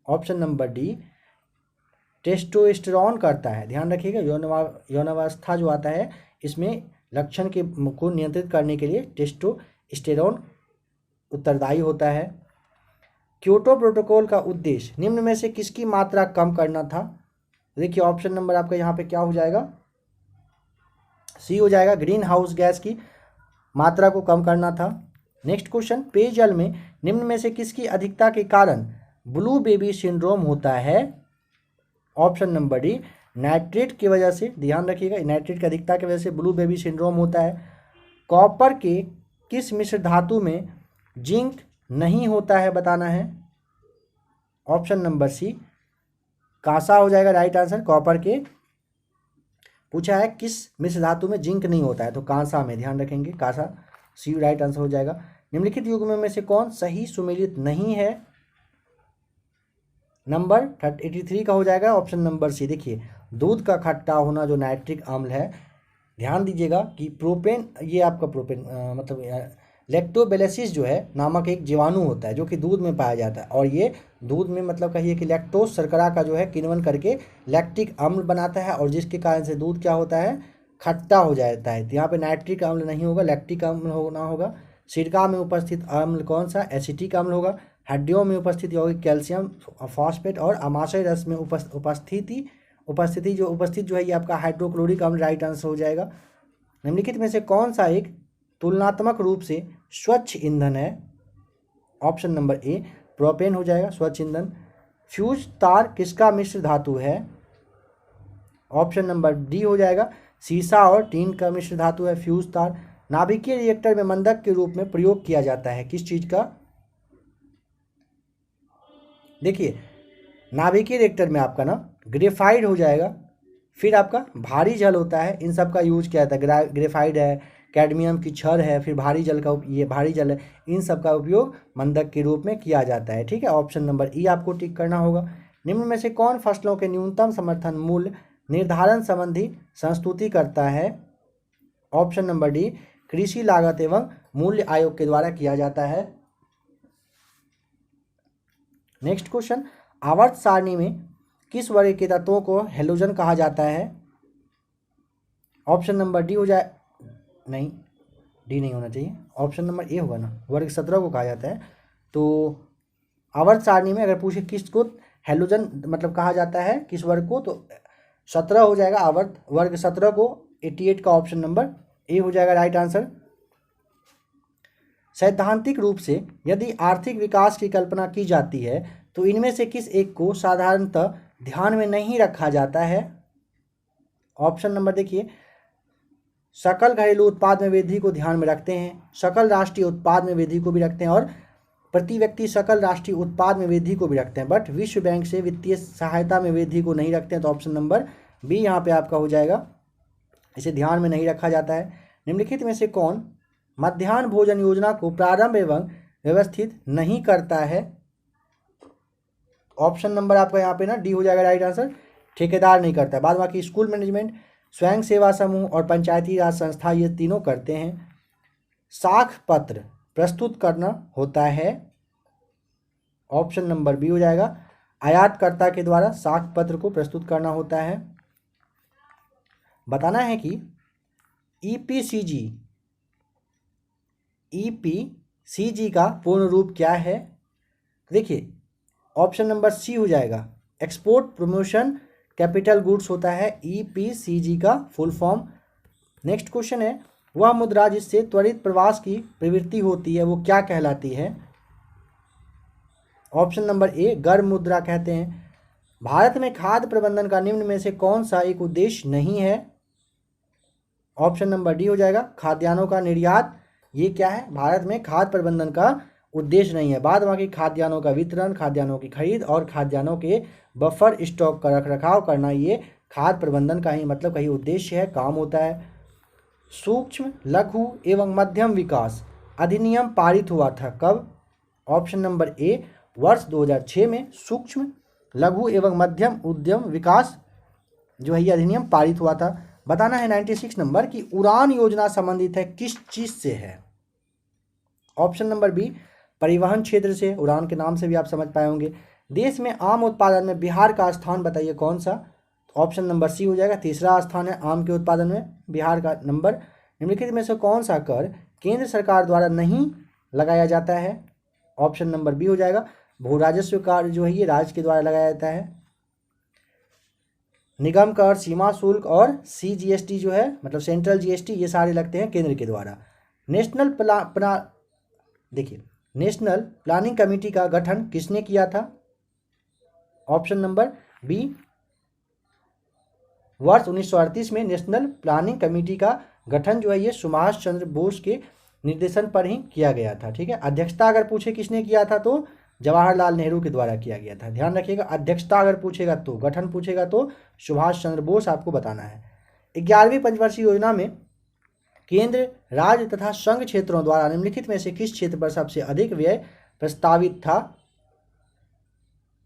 ऑप्शन नंबर डी, टेस्टोस्टेरोन करता है। ध्यान रखिएगा, यौनावस्था जो आता है इसमें लक्षण के को नियंत्रित करने के लिए टेस्टोस्टेरोन उत्तरदायी होता है। क्योटो प्रोटोकॉल का उद्देश्य निम्न में से किसकी मात्रा कम करना था। देखिए ऑप्शन नंबर आपका यहाँ पे क्या हो जाएगा, सी हो जाएगा, ग्रीन हाउस गैस की मात्रा को कम करना था। नेक्स्ट क्वेश्चन, पेयजल में निम्न में से किसकी अधिकता के कारण ब्लू बेबी सिंड्रोम होता है। ऑप्शन नंबर डी, नाइट्रेट की वजह से। ध्यान रखिएगा, नाइट्रेट की अधिकता की वजह से ब्लू बेबी सिंड्रोम होता है। कॉपर के किस मिश्र धातु में जिंक नहीं होता है, बताना है। ऑप्शन नंबर सी, कांसा हो जाएगा राइट आंसर। कॉपर के पूछा है किस मिश्र धातु में जिंक नहीं होता है, तो कांसा में, ध्यान रखेंगे कांसा, सी राइट आंसर हो जाएगा। निम्नलिखित युग्म में से कौन सही सुमेलित नहीं है। नंबर 83 का हो जाएगा ऑप्शन नंबर सी। देखिए दूध का खट्टा होना जो नाइट्रिक अम्ल है, ध्यान दीजिएगा कि प्रोपेन, ये आपका प्रोपेन मतलब लैक्टोबैसिलस जो है नामक एक जीवाणु होता है जो कि दूध में पाया जाता है। और ये दूध में मतलब कहिए कि लैक्टोज शर्करा का जो है किण्वन करके लैक्टिक अम्ल बनाता है, और जिसके कारण से दूध क्या होता है, खट्टा हो जाता है। तो यहाँ पे नाइट्रिक अम्ल नहीं होगा, लैक्टिक अम्ल होना होगा। सिरका में उपस्थित अम्ल कौन सा, एसिटिक अम्ल होगा। हड्डियों में उपस्थित यौगिक कैल्शियम फॉस्फेट, और अमाशय रस में उपस्थिति जो है ये आपका हाइड्रोक्लोरिक अम्ल राइट आंसर हो जाएगा। निम्नलिखित में से कौन सा एक तुलनात्मक रूप से स्वच्छ ईंधन है। ऑप्शन नंबर ए, प्रोपेन हो जाएगा स्वच्छ ईंधन। फ्यूज तार किसका मिश्र धातु है। ऑप्शन नंबर डी हो जाएगा, सीसा और टीन का मिश्र धातु है फ्यूज तार। नाभिकीय रिएक्टर में मंदक के रूप में प्रयोग किया जाता है किस चीज का। देखिए नाभिकीय रिएक्टर में आपका ना ग्रेफाइड हो जाएगा। फिर आपका भारी जल होता है, इन सब का यूज किया जाता है। ग्रेफाइड है, कैडमियम की छड़ है, फिर भारी जल है, इन सब का उपयोग मंदक के रूप में किया जाता है, ठीक है। ऑप्शन नंबर ई आपको टिक करना होगा। निम्न में से कौन फसलों के न्यूनतम समर्थन मूल्य निर्धारण संबंधी संस्तुति करता है। ऑप्शन नंबर डी, कृषि लागत एवं मूल्य आयोग के द्वारा किया जाता है। नेक्स्ट क्वेश्चन, आवर्त सारणी में किस वर्ग के तत्वों को हेलोजन कहा जाता है। ऑप्शन नंबर डी हो जाए, नहीं डी नहीं होना चाहिए, ऑप्शन नंबर ए होगा ना, वर्ग 17 को कहा जाता है। तो आवर्त सारणी में अगर पूछे किसको हेलोजन मतलब कहा जाता है किस वर्ग को, तो 17 हो जाएगा। आवर्त वर्ग 17 को 88 का ऑप्शन नंबर ए हो जाएगा राइट आंसर। सैद्धांतिक रूप से यदि आर्थिक विकास की कल्पना की जाती है तो इनमें से किस एक को साधारणतः ध्यान में नहीं रखा जाता है। ऑप्शन नंबर देखिए, सकल घरेलू उत्पाद में वृद्धि को ध्यान में रखते हैं, सकल राष्ट्रीय उत्पाद में वृद्धि को भी रखते हैं, और प्रति व्यक्ति सकल राष्ट्रीय उत्पाद में वृद्धि को भी रखते हैं, बट विश्व बैंक से वित्तीय सहायता में वृद्धि को नहीं रखते हैं। तो ऑप्शन नंबर बी यहाँ पे आपका हो जाएगा, इसे ध्यान में नहीं रखा जाता है। निम्नलिखित में से कौन मध्याह्न भोजन योजना को प्रारंभ एवं व्यवस्थित नहीं करता है। ऑप्शन नंबर आपका यहाँ पे ना डी हो जाएगा राइट आंसर, ठेकेदार नहीं करता है। बाद बाकी स्कूल मैनेजमेंट, स्वयं सेवा समूह और पंचायती राज संस्था ये तीनों करते हैं। साख पत्र प्रस्तुत करना होता है ऑप्शन नंबर बी हो जाएगा। आयातकर्ता के द्वारा साख पत्र को प्रस्तुत करना होता है। बताना है कि ईपीसीजी का पूर्ण रूप क्या है। देखिए ऑप्शन नंबर सी हो जाएगा, एक्सपोर्ट प्रमोशन कैपिटल गुड्स होता है ईपीसीजी का फुल फॉर्म। नेक्स्ट क्वेश्चन है, वह मुद्रा जिससे त्वरित प्रवास की प्रवृत्ति होती है वो क्या कहलाती है। ऑप्शन नंबर ए, गर्म मुद्रा कहते हैं। भारत में खाद्य प्रबंधन का निम्न में से कौन सा एक उद्देश्य नहीं है। ऑप्शन नंबर डी हो जाएगा, खाद्यान्नों का निर्यात। ये क्या है, भारत में खाद्य प्रबंधन का उद्देश्य नहीं है। बाद बाकी खाद्यान्नों का वितरण, खाद्यान्नों की खरीद और खाद्यान्नों के बफर स्टॉक का रखरखाव करना, ये खाद्य प्रबंधन का ही मतलब कहीं उद्देश्य है, काम होता है। सूक्ष्म लघु एवं मध्यम विकास अधिनियम पारित हुआ था कब। ऑप्शन नंबर ए, वर्ष 2006 में सूक्ष्म लघु एवं मध्यम उद्यम विकास जो है ये अधिनियम पारित हुआ था। बताना है 96 नंबर की उड़ान योजना संबंधित है किस चीज से है। ऑप्शन नंबर बी, परिवहन क्षेत्र से, उड़ान के नाम से भी आप समझ पाए होंगे। देश में आम उत्पादन में बिहार का स्थान बताइए कौन सा। ऑप्शन नंबर सी हो जाएगा, तीसरा स्थान है आम के उत्पादन में बिहार का नंबर। निम्नलिखित में से कौन सा कर केंद्र सरकार द्वारा नहीं लगाया जाता है। ऑप्शन नंबर बी हो जाएगा, भू राजस्व कर जो है ये राज्य के द्वारा लगाया जाता है। निगम कर, सीमा शुल्क और सीजीएसटी जो है मतलब सेंट्रल जीएसटी, ये सारे लगते हैं केंद्र के द्वारा। नेशनल प्लानिंग कमेटी का गठन किसने किया था। ऑप्शन नंबर बी, वर्ष 1938 में नेशनल प्लानिंग कमेटी का गठन जो है ये सुभाष चंद्र बोस के निर्देशन पर ही किया गया था। ठीक है, अध्यक्षता अगर पूछे किसने किया था तो जवाहरलाल नेहरू के द्वारा किया गया था। ध्यान रखिएगा, अध्यक्षता अगर पूछेगा तो, गठन पूछेगा तो सुभाष चंद्र बोस आपको बताना है। 11वीं पंचवर्षीय योजना में केंद्र, राज्य तथा संघ क्षेत्रों द्वारा निम्नलिखित में से किस क्षेत्र पर सबसे अधिक व्यय प्रस्तावित था।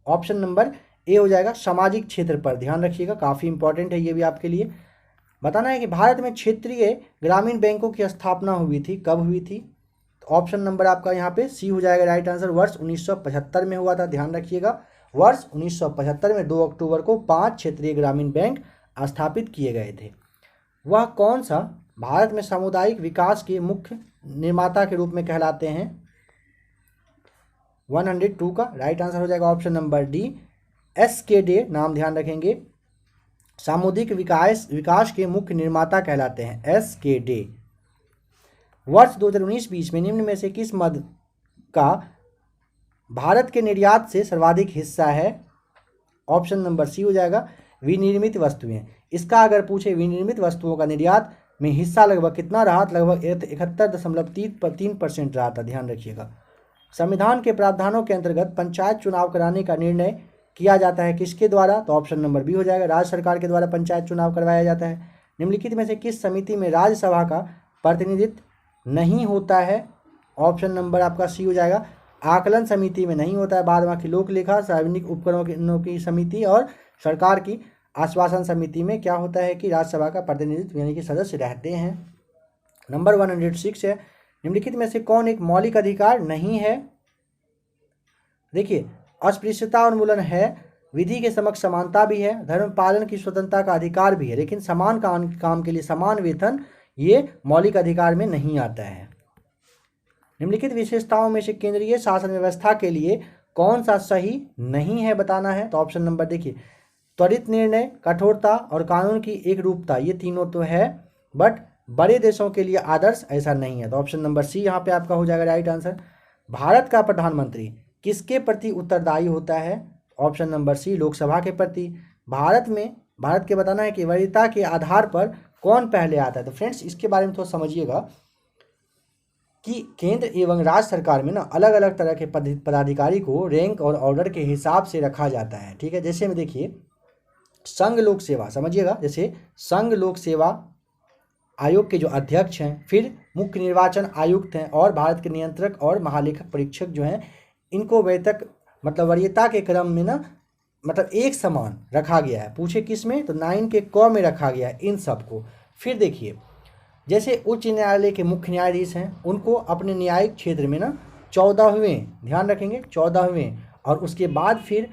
ऑप्शन नंबर ए हो जाएगा, सामाजिक क्षेत्र पर। ध्यान रखिएगा, काफी इंपॉर्टेंट है ये भी आपके लिए। बताना है कि भारत में क्षेत्रीय ग्रामीण बैंकों की स्थापना हुई थी, कब हुई थी। ऑप्शन नंबर आपका यहाँ पे सी हो जाएगा राइट आंसर, वर्ष 1975 में हुआ था। ध्यान रखिएगा, वर्ष 1975 में 2 अक्टूबर को 5 क्षेत्रीय ग्रामीण बैंक स्थापित किए गए थे। वह कौन सा भारत में सामुदायिक विकास के मुख्य निर्माता के रूप में कहलाते हैं। 102 का राइट आंसर हो जाएगा ऑप्शन नंबर डी, एसके नाम ध्यान रखेंगे, सामुदायिक विकास के मुख्य निर्माता कहलाते हैं एसके। वर्ष 2019-20 में निम्न में से किस मद का भारत के निर्यात से सर्वाधिक हिस्सा है। ऑप्शन नंबर सी हो जाएगा, विनिर्मित वस्तुएं। इसका अगर पूछे विनिर्मित वस्तुओं का निर्यात में हिस्सा लगभग कितना रहा, लगभग 71.3% रहा था। ध्यान रखिएगा। संविधान के प्रावधानों के अंतर्गत पंचायत चुनाव कराने का निर्णय किया जाता है किसके द्वारा, तो ऑप्शन नंबर बी हो जाएगा, राज्य सरकार के द्वारा पंचायत चुनाव करवाया जाता है। निम्नलिखित में से किस समिति में राज्यसभा का प्रतिनिधित्व नहीं होता है। ऑप्शन नंबर आपका सी हो जाएगा, आकलन समिति में नहीं होता है। बाद बाकी लोक लेखा, सार्वजनिक उपकरणों की समिति और सरकार की आश्वासन समिति में क्या होता है कि राज्यसभा का प्रतिनिधित्व यानी कि सदस्य रहते हैं। नंबर 106 है, निम्नलिखित में से कौन एक मौलिक अधिकार नहीं है। देखिए, अस्पृश्यता उन्मूलन है, विधि के समक्ष समानता भी है, धर्म पालन की स्वतंत्रता का अधिकार भी है, लेकिन समान काम के लिए समान वेतन ये मौलिक अधिकार में नहीं आता है। निम्नलिखित विशेषताओं में से केंद्रीय शासन व्यवस्था के लिए कौन सा सही नहीं है बताना है। तो ऑप्शन नंबर देखिए, त्वरित निर्णय, कठोरता और कानून की एक रूपता, ये तीनों तो है, बट बड़े देशों के लिए आदर्श ऐसा नहीं है। तो ऑप्शन नंबर सी यहाँ पे आपका हो जाएगा राइट आंसर। भारत का प्रधानमंत्री किसके प्रति उत्तरदायी होता है। ऑप्शन नंबर सी, लोकसभा के प्रति। भारत के बताना है कि वरीयता के आधार पर कौन पहले आता है। तो फ्रेंड्स इसके बारे में थोड़ा समझिएगा कि केंद्र एवं राज्य सरकार में ना अलग अलग तरह के पदाधिकारी को रैंक और ऑर्डर के हिसाब से रखा जाता है। ठीक है, जैसे में देखिए संघ लोक सेवा, समझिएगा, जैसे संघ लोक सेवा आयोग के जो अध्यक्ष हैं, फिर मुख्य निर्वाचन आयुक्त हैं और भारत के नियंत्रक और महालेखक परीक्षक जो हैं, इनको वरीयता के क्रम में ना एक समान रखा गया है। पूछे किस में, तो 9 के क में रखा गया है इन सबको। फिर देखिए जैसे उच्च न्यायालय के मुख्य न्यायाधीश हैं, उनको अपने न्यायिक क्षेत्र में ना 14वें, ध्यान रखेंगे 14वें और उसके बाद फिर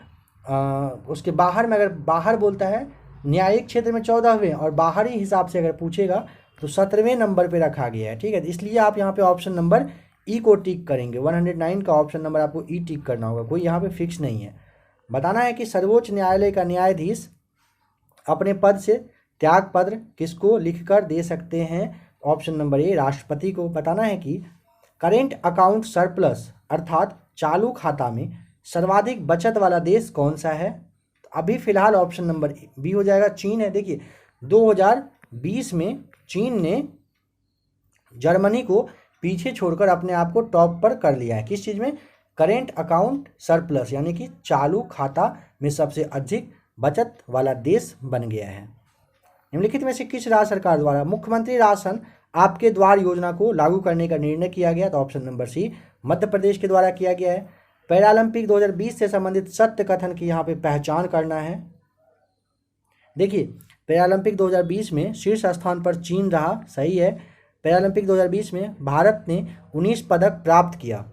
उसके बाहर में अगर बाहर बोलता है न्यायिक क्षेत्र में 14वें और बाहरी हिसाब से अगर पूछेगा तो 17वें नंबर पे रखा गया है, ठीक है। इसलिए आप यहाँ पे ऑप्शन नंबर ई को टिक करेंगे। 109 का ऑप्शन नंबर आपको ई टिक करना होगा, कोई यहाँ पे फिक्स नहीं है। बताना है कि सर्वोच्च न्यायालय का न्यायाधीश अपने पद से त्याग पत्र किसको लिखकर दे सकते हैं? ऑप्शन नंबर ए राष्ट्रपति को। बताना है कि करेंट अकाउंट सरप्लस अर्थात चालू खाता में सर्वाधिक बचत वाला देश कौन सा है? अभी फिलहाल ऑप्शन नंबर बी हो जाएगा, चीन है। देखिए 2020 में चीन ने जर्मनी को पीछे छोड़कर अपने आप को टॉप पर कर लिया है। किस चीज़ में? करेंट अकाउंट सरप्लस, यानी कि चालू खाता में सबसे अधिक बचत वाला देश बन गया है। निम्नलिखित में से किस राज्य सरकार द्वारा मुख्यमंत्री राशन आपके द्वार योजना को लागू करने का निर्णय किया गया? तो ऑप्शन नंबर सी मध्य प्रदेश के द्वारा किया गया है। पैरालंपिक 2020 से संबंधित सत्य कथन की यहाँ पे पहचान करना है। देखिए पैरालंपिक 2020 में शीर्ष स्थान पर चीन रहा, सही है। पैरालंपिक 2020 में भारत ने 19 पदक प्राप्त किया,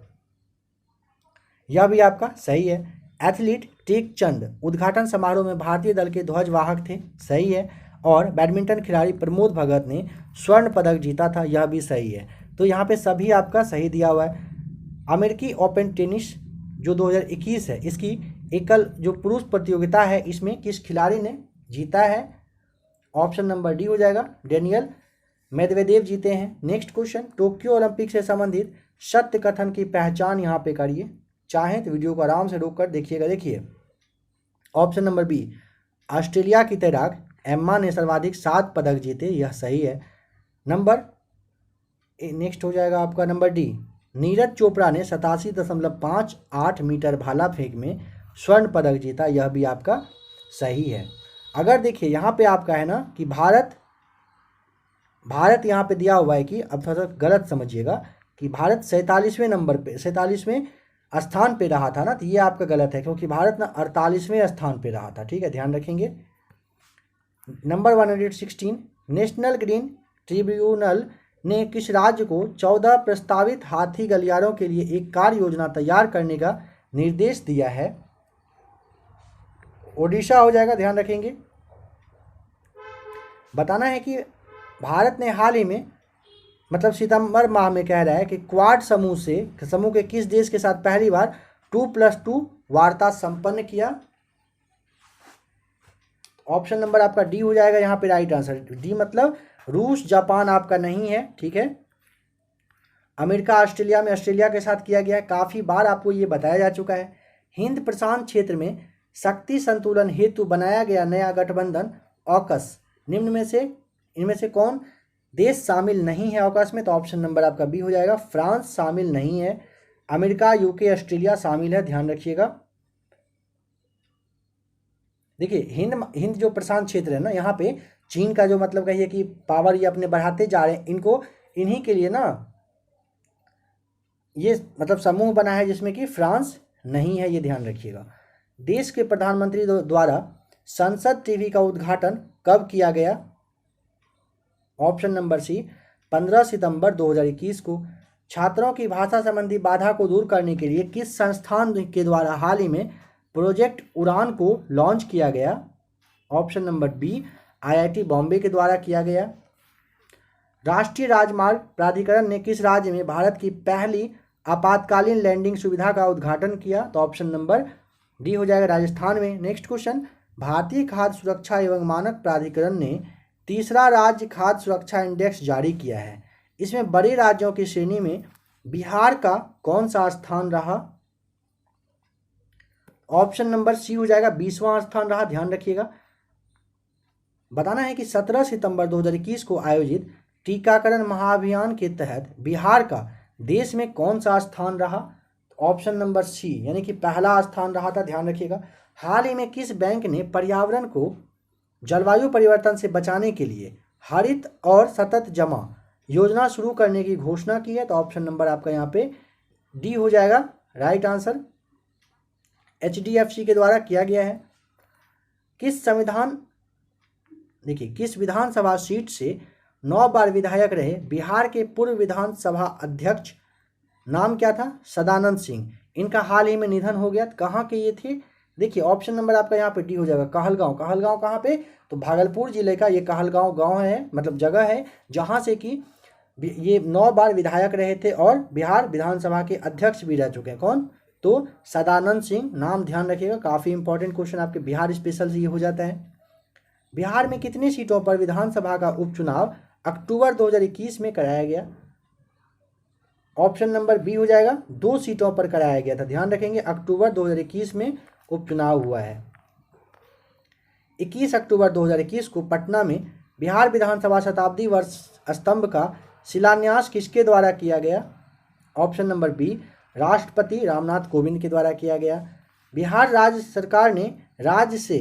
यह भी आपका सही है। एथलीट टेक चंद उद्घाटन समारोह में भारतीय दल के ध्वजवाहक थे, सही है। और बैडमिंटन खिलाड़ी प्रमोद भगत ने स्वर्ण पदक जीता था, यह भी सही है। तो यहाँ पे सभी आपका सही दिया हुआ है। अमेरिकी ओपन टेनिस जो 2021 है, इसकी एकल जो पुरुष प्रतियोगिता है इसमें किस खिलाड़ी ने जीता है? ऑप्शन नंबर डी हो जाएगा, डेनियल मेदवेदेव जीते हैं। नेक्स्ट क्वेश्चन, टोक्यो ओलंपिक से संबंधित सत्य कथन की पहचान यहाँ पे करिए। चाहें तो वीडियो को आराम से रोक कर देखिएगा। देखिए ऑप्शन नंबर बी, ऑस्ट्रेलिया की तैराक एम्मा ने सर्वाधिक 7 पदक जीते, यह सही है। नेक्स्ट हो जाएगा आपका नंबर डी, नीरज चोपड़ा ने 87.58 मीटर भाला फेंक में स्वर्ण पदक जीता, यह भी आपका सही है। अगर देखिए यहाँ पे आपका है ना कि भारत यहाँ पे दिया हुआ है कि अब थोड़ा गलत समझिएगा कि भारत 47वें नंबर पे 47वें स्थान पे रहा था ना, तो ये आपका गलत है क्योंकि भारत ना 48वें स्थान पे रहा था, ठीक है, ध्यान रखेंगे। नंबर 116, नेशनल ग्रीन ट्रिब्यूनल ने किस राज्य को 14 प्रस्तावित हाथी गलियारों के लिए एक कार्य योजना तैयार करने का निर्देश दिया है? ओडिशा हो जाएगा, ध्यान रखेंगे। बताना है कि भारत ने हाल ही में मतलब सितंबर माह में कह रहा है कि क्वाड समूह के किस देश के साथ पहली बार 2+2 वार्ता संपन्न किया? ऑप्शन नंबर आपका डी हो जाएगा यहाँ पे राइट आंसर। डी मतलब रूस जापान आपका नहीं है, ठीक है। अमेरिका ऑस्ट्रेलिया में ऑस्ट्रेलिया के साथ किया गया है, काफ़ी बार आपको ये बताया जा चुका है। हिंद प्रशांत क्षेत्र में शक्ति संतुलन हेतु बनाया गया नया गठबंधन ऑकस, इनमें से कौन देश शामिल नहीं है ऑकस में? तो ऑप्शन नंबर आपका बी हो जाएगा, फ्रांस शामिल नहीं है। अमेरिका यूके ऑस्ट्रेलिया शामिल है, ध्यान रखिएगा। देखिए हिंद जो प्रशांत क्षेत्र है ना, यहाँ पे चीन का जो मतलब कहिए कि पावर ये अपने बढ़ाते जा रहे हैं, इन्हीं के लिए ना ये मतलब समूह बना है जिसमें कि फ्रांस नहीं है, ये ध्यान रखिएगा। देश के प्रधानमंत्री द्वारा संसद टीवी का उद्घाटन कब किया गया? ऑप्शन नंबर सी 15 सितंबर 2021 को। छात्रों की भाषा संबंधी बाधा को दूर करने के लिए किस संस्थान के द्वारा हाल ही में प्रोजेक्ट उड़ान को लॉन्च किया गया? Option number B IIT Bombay के द्वारा किया गया। राष्ट्रीय राजमार्ग प्राधिकरण ने किस राज्य में भारत की पहली आपातकालीन लैंडिंग सुविधा का उद्घाटन किया? तो ऑप्शन नंबर डी हो जाएगा, राजस्थान में। नेक्स्ट क्वेश्चन, भारतीय खाद्य सुरक्षा एवं मानक प्राधिकरण ने तीसरा राज्य खाद्य सुरक्षा इंडेक्स जारी किया है, इसमें बड़े राज्यों की श्रेणी में बिहार का कौन सा स्थान रहा? ऑप्शन नंबर सी हो जाएगा, 20वां स्थान रहा, ध्यान रखिएगा। बताना है कि 17 सितंबर 2021 को आयोजित टीकाकरण महाअभियान के तहत बिहार का देश में कौन सा स्थान रहा? ऑप्शन नंबर सी यानी कि पहला स्थान रहा था, ध्यान रखिएगा। हाल ही में किस बैंक ने पर्यावरण को जलवायु परिवर्तन से बचाने के लिए हरित और सतत जमा योजना शुरू करने की घोषणा की है? तो ऑप्शन नंबर आपका यहाँ पे डी हो जाएगा, राइट आंसर। HDFC के द्वारा किया गया है। किस विधानसभा सीट से 9 बार विधायक रहे बिहार के पूर्व विधानसभा अध्यक्ष, नाम क्या था? सदानंद सिंह। इनका हाल ही में निधन हो गया। कहाँ के ये थे? देखिए ऑप्शन नंबर आपका यहाँ पे डी हो जाएगा, कहलगांव। कहलगांव कहाँ पे? तो भागलपुर जिले का ये कहलगांव गांव है, मतलब जगह है, जहाँ से कि ये 9 बार विधायक रहे थे और बिहार विधानसभा के अध्यक्ष भी रह चुके हैं। कौन? तो सदानंद सिंह। नाम ध्यान रखिएगा, काफ़ी इंपॉर्टेंट क्वेश्चन आपके बिहार स्पेशल से ये हो जाता है। बिहार में कितनी सीटों पर विधानसभा का उपचुनाव अक्टूबर 2021 में कराया गया? ऑप्शन नंबर बी हो जाएगा, 2 सीटों पर कराया गया था। ध्यान रखेंगे, अक्टूबर 2021 में उपचुनाव हुआ है। 21 अक्टूबर 2021 को पटना में बिहार विधानसभा शताब्दी वर्ष स्तंभ का शिलान्यास किसके द्वारा किया गया? ऑप्शन नंबर बी, राष्ट्रपति रामनाथ कोविंद के द्वारा किया गया। बिहार राज्य सरकार ने राज्य से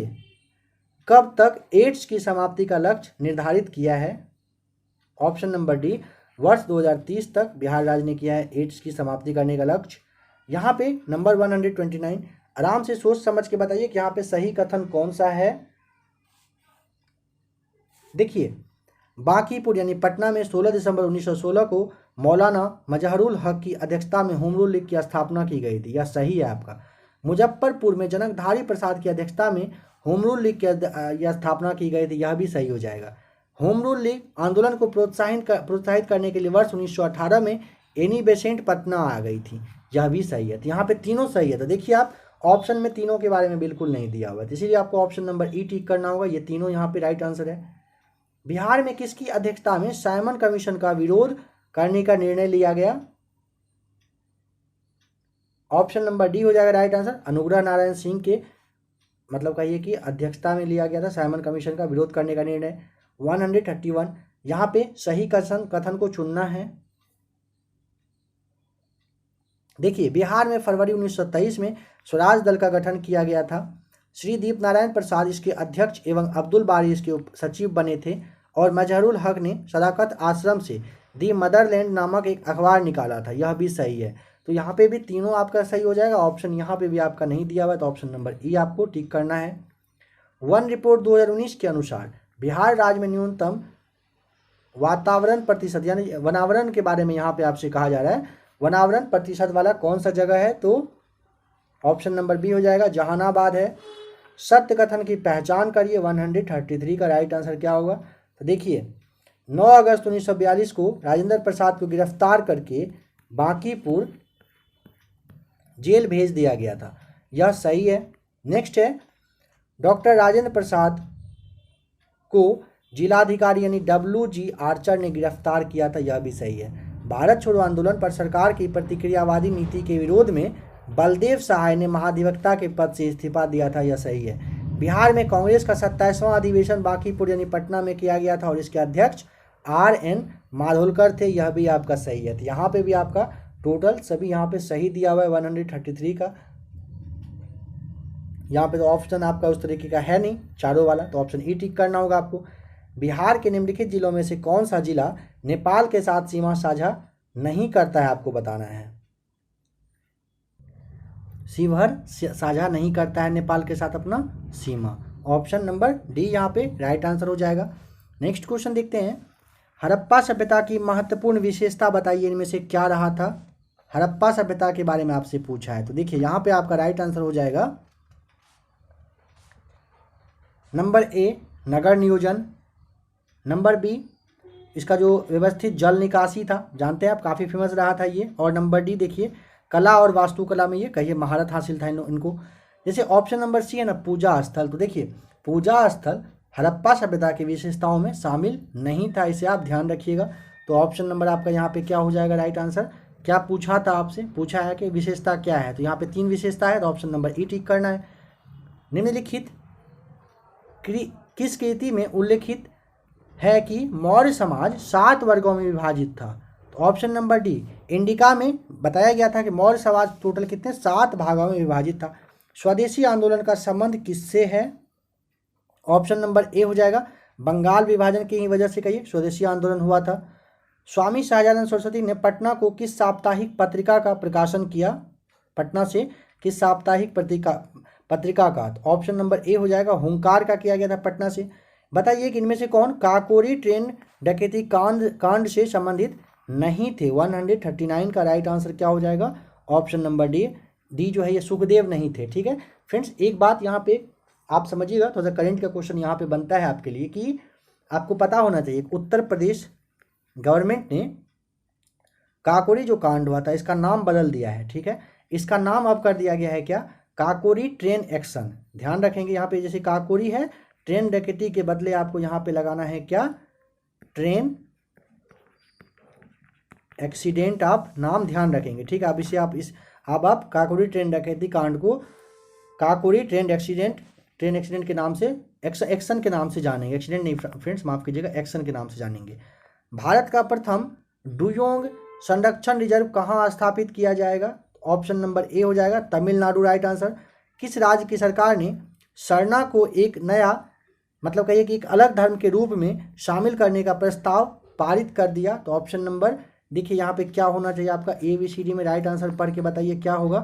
कब तक एड्स की समाप्ति का लक्ष्य निर्धारित किया है? ऑप्शन नंबर डी, वर्ष 2030 तक बिहार राज्य ने किया है एड्स की समाप्ति करने का लक्ष्य। यहाँ पे नंबर 129, आराम से सोच समझ के बताइए कि यहाँ पे सही कथन कौन सा है। देखिए बांकीपुर यानी पटना में 16 दिसंबर 1916 को मौलाना मजहरुल हक की अध्यक्षता में होम रूल लीग की स्थापना की गई थी। यह सही है आपका। मुजफ्फरपुर में जनकधारी प्रसाद की अध्यक्षता में होम रूल लीग की स्थापना की गई थी। यह भी सही हो जाएगा। होम रूल लीग आंदोलन को प्रोत्साहित करने के लिए वर्ष 1918 में एनी बेसेंट पटना आ गई थी। यह भी सही है। तो यहाँ पे तीनों सही है। तो देखिए आप ऑप्शन में तीनों के बारे में बिल्कुल नहीं दिया हुआ है, इसीलिए आपको ऑप्शन नंबर ई टिक करना होगा। ये तीनों यहाँ पे राइट आंसर है। बिहार में किसकी अध्यक्षता में साइमन कमीशन का विरोध करने का निर्णय लिया गया? ऑप्शन नंबर डी हो जाएगा राइट आंसर। अनुग्रह नारायण सिंह के मतलब कहिए कि अध्यक्षता में लिया गया था साइमन कमीशन का विरोध करने का निर्णय। 131 यहाँ पे सही कथन को चुनना है। देखिए बिहार में फरवरी 1923 में स्वराज दल का गठन किया गया था। श्री दीप नारायण प्रसाद इसके अध्यक्ष एवं अब्दुल बारी इसके उप सचिव बने थे और मजहरुल हक ने सदाकत आश्रम से दी मदरलैंड नामक एक अखबार निकाला था। यह भी सही है। तो यहाँ पे भी तीनों आपका सही हो जाएगा। ऑप्शन यहाँ पे भी आपका नहीं दिया हुआ है, तो ऑप्शन नंबर ई आपको टिक करना है। वन रिपोर्ट 2019 के अनुसार बिहार राज्य में न्यूनतम वातावरण प्रतिशत यानी वनावरण के बारे में यहाँ पे आपसे कहा जा रहा है, वनावरण प्रतिशत वाला कौन सा जगह है? तो ऑप्शन नंबर बी हो जाएगा, जहानाबाद है। सत्य कथन की पहचान करिए। 133 का राइट आंसर क्या होगा? तो देखिए 9 अगस्त 1942 को राजेंद्र प्रसाद को गिरफ्तार करके बांकीपुर जेल भेज दिया गया था। यह सही है। नेक्स्ट है, डॉक्टर राजेंद्र प्रसाद को जिलाधिकारी यानी WG आर्चर ने गिरफ्तार किया था। यह भी सही है। भारत छोड़ो आंदोलन पर सरकार की प्रतिक्रियावादी नीति के विरोध में बलदेव सहाय ने महाधिवक्ता के पद से इस्तीफा दिया था। यह सही है। बिहार में कांग्रेस का 27वां अधिवेशन बांकीपुर यानी पटना में किया गया था और इसके अध्यक्ष RN माधोलकर थे। यह भी आपका सही है। तो यहाँ पे भी आपका टोटल सभी यहाँ पे सही दिया हुआ है 133 का। यहाँ पे तो ऑप्शन आपका उस तरीके का है नहीं चारों वाला, तो ऑप्शन ई टिक करना होगा आपको। बिहार के निम्नलिखित जिलों में से कौन सा जिला नेपाल के साथ सीमा साझा नहीं करता है? आपको बताना है। शिवहर साझा नहीं करता है नेपाल के साथ अपना सीमा। ऑप्शन नंबर डी यहाँ पे राइट आंसर हो जाएगा। नेक्स्ट क्वेश्चन देखते हैं। हड़प्पा सभ्यता की महत्वपूर्ण विशेषता बताइए, इनमें से क्या रहा था? हड़प्पा सभ्यता के बारे में आपसे पूछा है। तो देखिए यहाँ पे आपका राइट आंसर हो जाएगा नंबर ए, नगर नियोजन। नंबर बी, इसका जो व्यवस्थित जल निकासी था, जानते हैं आप काफ़ी फेमस रहा था ये। और नंबर डी देखिए कला और वास्तुकला में ये कहिए महारत हासिल था इनको। जैसे ऑप्शन नंबर सी है ना, पूजा स्थल। तो देखिए पूजा स्थल हड़प्पा सभ्यता की विशेषताओं में शामिल नहीं था, इसे आप ध्यान रखिएगा। तो ऑप्शन नंबर आपका यहाँ पे क्या हो जाएगा राइट आंसर? क्या पूछा था आपसे? पूछा है कि विशेषता क्या है, तो यहाँ पे 3 विशेषता है, तो ऑप्शन नंबर ई टिक करना है। निम्नलिखित किस कृति में उल्लेखित है कि मौर्य समाज 7 वर्गों में विभाजित था? तो ऑप्शन नंबर डी, इंडिका में बताया गया था कि मौर्य समाज टोटल कितने 7 भागों में विभाजित था। स्वदेशी आंदोलन का संबंध किससे है? ऑप्शन नंबर ए हो जाएगा, बंगाल विभाजन की ही वजह से कहिए स्वदेशी आंदोलन हुआ था। स्वामी सहजानंद सरस्वती ने पटना को किस साप्ताहिक पत्रिका का प्रकाशन किया? पटना से किस साप्ताहिक पत्रिका का? तो ऑप्शन नंबर ए हो जाएगा, हुंकार का किया गया था पटना से। बताइए कि इनमें से कौन काकोरी ट्रेन डकैती कांड से संबंधित नहीं थे? 139 का राइट आंसर क्या हो जाएगा? ऑप्शन नंबर डी, डी जो है ये सुखदेव नहीं थे। ठीक है फ्रेंड्स, एक बात यहाँ पे आप समझिएगा, थोड़ा सा करंट का क्वेश्चन यहाँ पे बनता है आपके लिए कि आपको पता होना चाहिए उत्तर प्रदेश गवर्नमेंट ने काकोरी जो कांड हुआ था इसका नाम बदल दिया है। ठीक है, इसका नाम अब कर दिया गया है क्या, काकोरी ट्रेन एक्शन। ध्यान रखेंगे यहाँ पे जैसे काकोरी है, ट्रेन डकैती के बदले आपको यहाँ पे लगाना है क्या, ट्रेन एक्सीडेंट। आप नाम ध्यान रखेंगे। ठीक है, अब इसे आप काकोरी ट्रेन डकैती कांड को काकोरी ट्रेन एक्सीडेंट के नाम से एक्शन के नाम से जानेंगे। एक्सीडेंट नहीं फ्रेंड्स, माफ कीजिएगा, एक्शन के नाम से जानेंगे। भारत का प्रथम डुयोंग संरक्षण रिजर्व कहाँ स्थापित किया जाएगा, ऑप्शन नंबर ए हो जाएगा तमिलनाडु, राइट आंसर। किस राज्य की सरकार ने सरना को एक नया मतलब कहिए कि एक अलग धर्म के रूप में शामिल करने का प्रस्ताव पारित कर दिया, तो ऑप्शन नंबर देखिए यहाँ पे क्या होना चाहिए आपका, ABCD में राइट आंसर पढ़ के बताइए क्या होगा,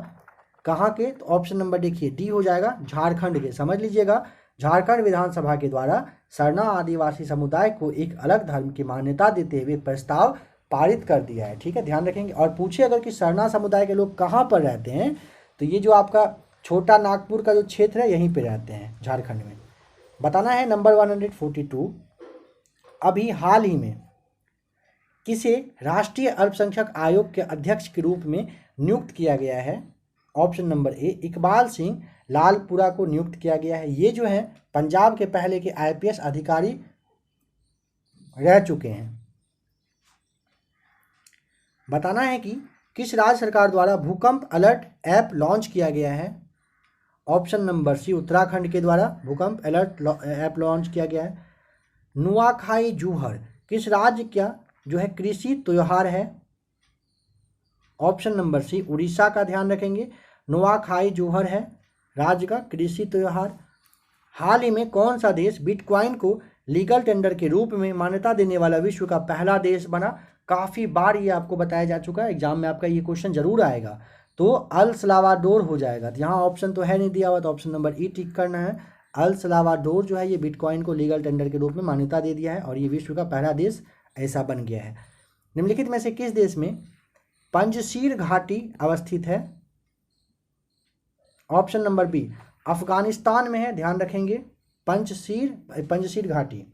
कहाँ के, तो ऑप्शन नंबर देखिए डी हो जाएगा झारखंड के। समझ लीजिएगा, झारखंड विधानसभा के द्वारा सरना आदिवासी समुदाय को एक अलग धर्म की मान्यता देते हुए प्रस्ताव पारित कर दिया है। ठीक है, ध्यान रखेंगे। और पूछे अगर कि सरना समुदाय के लोग कहाँ पर रहते हैं, तो ये जो आपका छोटा नागपुर का जो क्षेत्र है यहीं पे रहते हैं, झारखंड में। बताना है नंबर 142, अभी हाल ही में किसे राष्ट्रीय अल्पसंख्यक आयोग के अध्यक्ष के रूप में नियुक्त किया गया है, option number A Iqbal Singh Lalpura को नियुक्त किया गया है। ये जो है पंजाब के पहले के IPS अधिकारी रह चुके हैं। बताना है कि किस राज्य सरकार द्वारा भूकंप अलर्ट ऐप लॉन्च किया गया है, ऑप्शन नंबर सी उत्तराखंड के द्वारा भूकंप अलर्ट ऐप लॉन्च किया गया है। नुआखाई जूहर किस राज्य का जो है कृषि त्योहार है, ऑप्शन नंबर सी उड़ीसा का। ध्यान रखेंगे, नुआखाई जूहर है राज्य का कृषि त्योहार। हाल ही में कौन सा देश बिटकॉइन को लीगल टेंडर के रूप में मान्यता देने वाला विश्व का पहला देश बना। काफ़ी बार ये आपको बताया जा चुका है, एग्जाम में आपका ये क्वेश्चन जरूर आएगा, तो अल सलावाडोर हो जाएगा। तो यहाँ ऑप्शन तो है नहीं दिया हुआ, तो ऑप्शन नंबर ई टिक करना है। अल सलावाडोर जो है ये बिटकॉइन को लीगल टेंडर के रूप में मान्यता दे दिया है और ये विश्व का पहला देश ऐसा बन गया है। निम्नलिखित में से किस देश में पंजशीर घाटी अवस्थित है, ऑप्शन नंबर बी अफगानिस्तान में है। ध्यान रखेंगे, पंजशीर घाटी।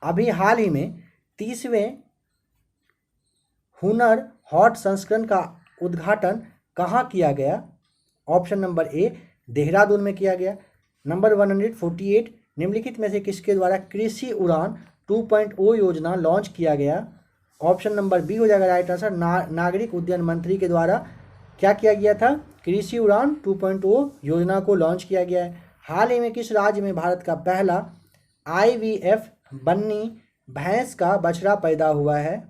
अभी हाल ही में 30वें हुनर हॉट संस्करण का उद्घाटन कहाँ किया गया, ऑप्शन नंबर ए देहरादून में किया गया। नंबर 148, निम्नलिखित में से किसके द्वारा कृषि उड़ान 2.0 योजना लॉन्च किया गया, ऑप्शन नंबर बी हो जाएगा राइट आंसर। नागरिक उड्डयन मंत्री के द्वारा क्या किया गया था, कृषि उड़ान 2.0 योजना को लॉन्च किया गया है। हाल ही में किस राज्य में भारत का पहला IVF बन्नी भैंस का बछड़ा पैदा हुआ है,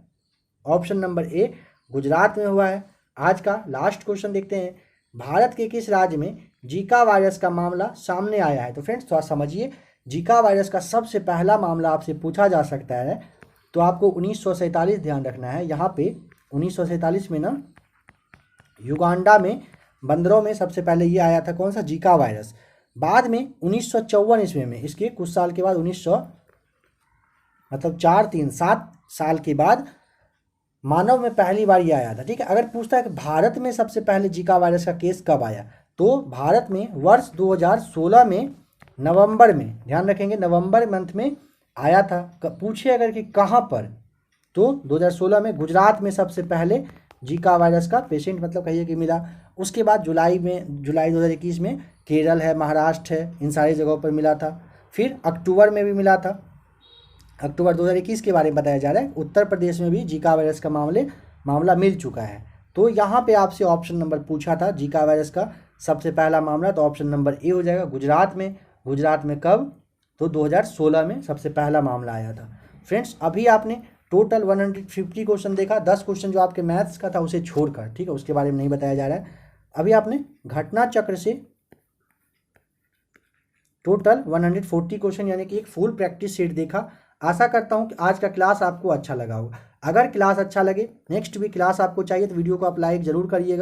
ऑप्शन नंबर ए गुजरात में हुआ है। आज का लास्ट क्वेश्चन देखते हैं, भारत के किस राज्य में जीका वायरस का मामला सामने आया है। तो फ्रेंड्स थोड़ा समझिए, जीका वायरस का सबसे पहला मामला आपसे पूछा जा सकता है, तो आपको 1947 ध्यान रखना है। यहाँ पे 1947 में ना युगांडा में बंदरों में सबसे पहले ये आया था, कौन सा, जीका वायरस। बाद में 1954 ईस्वी में, इसके कुछ साल के बाद 7 साल के बाद मानव में पहली बार ये आया था। ठीक है, अगर पूछता है कि भारत में सबसे पहले जीका वायरस का केस कब आया, तो भारत में वर्ष 2016 में नवंबर में, ध्यान रखेंगे नवंबर मंथ में आया था। पूछे अगर कि कहाँ पर, तो 2016 में गुजरात में सबसे पहले जीका वायरस का पेशेंट मतलब कहिए कि मिला। उसके बाद जुलाई 2021 में केरल है, महाराष्ट्र है, इन सारी जगहों पर मिला था। फिर अक्टूबर में भी मिला था, अक्टूबर 2021 के बारे में बताया जा रहा है। उत्तर प्रदेश में भी जीका वायरस का मामला मिल चुका है। तो यहाँ पे आपसे ऑप्शन नंबर पूछा था जीका वायरस का सबसे पहला मामला, तो ऑप्शन नंबर ए हो जाएगा गुजरात में कब, तो 2016 में सबसे पहला मामला आया था। फ्रेंड्स अभी आपने टोटल 150 क्वेश्चन देखा, 10 क्वेश्चन जो आपके मैथ्स का था उसे छोड़कर, ठीक है, उसके बारे में नहीं बताया जा रहा है। अभी आपने घटना चक्र से टोटल 140 क्वेश्चन यानी कि एक फुल प्रैक्टिस सेट देखा। आशा करता हूं कि आज का क्लास आपको अच्छा लगा होगा। अगर क्लास अच्छा लगे, नेक्स्ट भी क्लास आपको चाहिए तो वीडियो को आप लाइक जरूर करिएगा।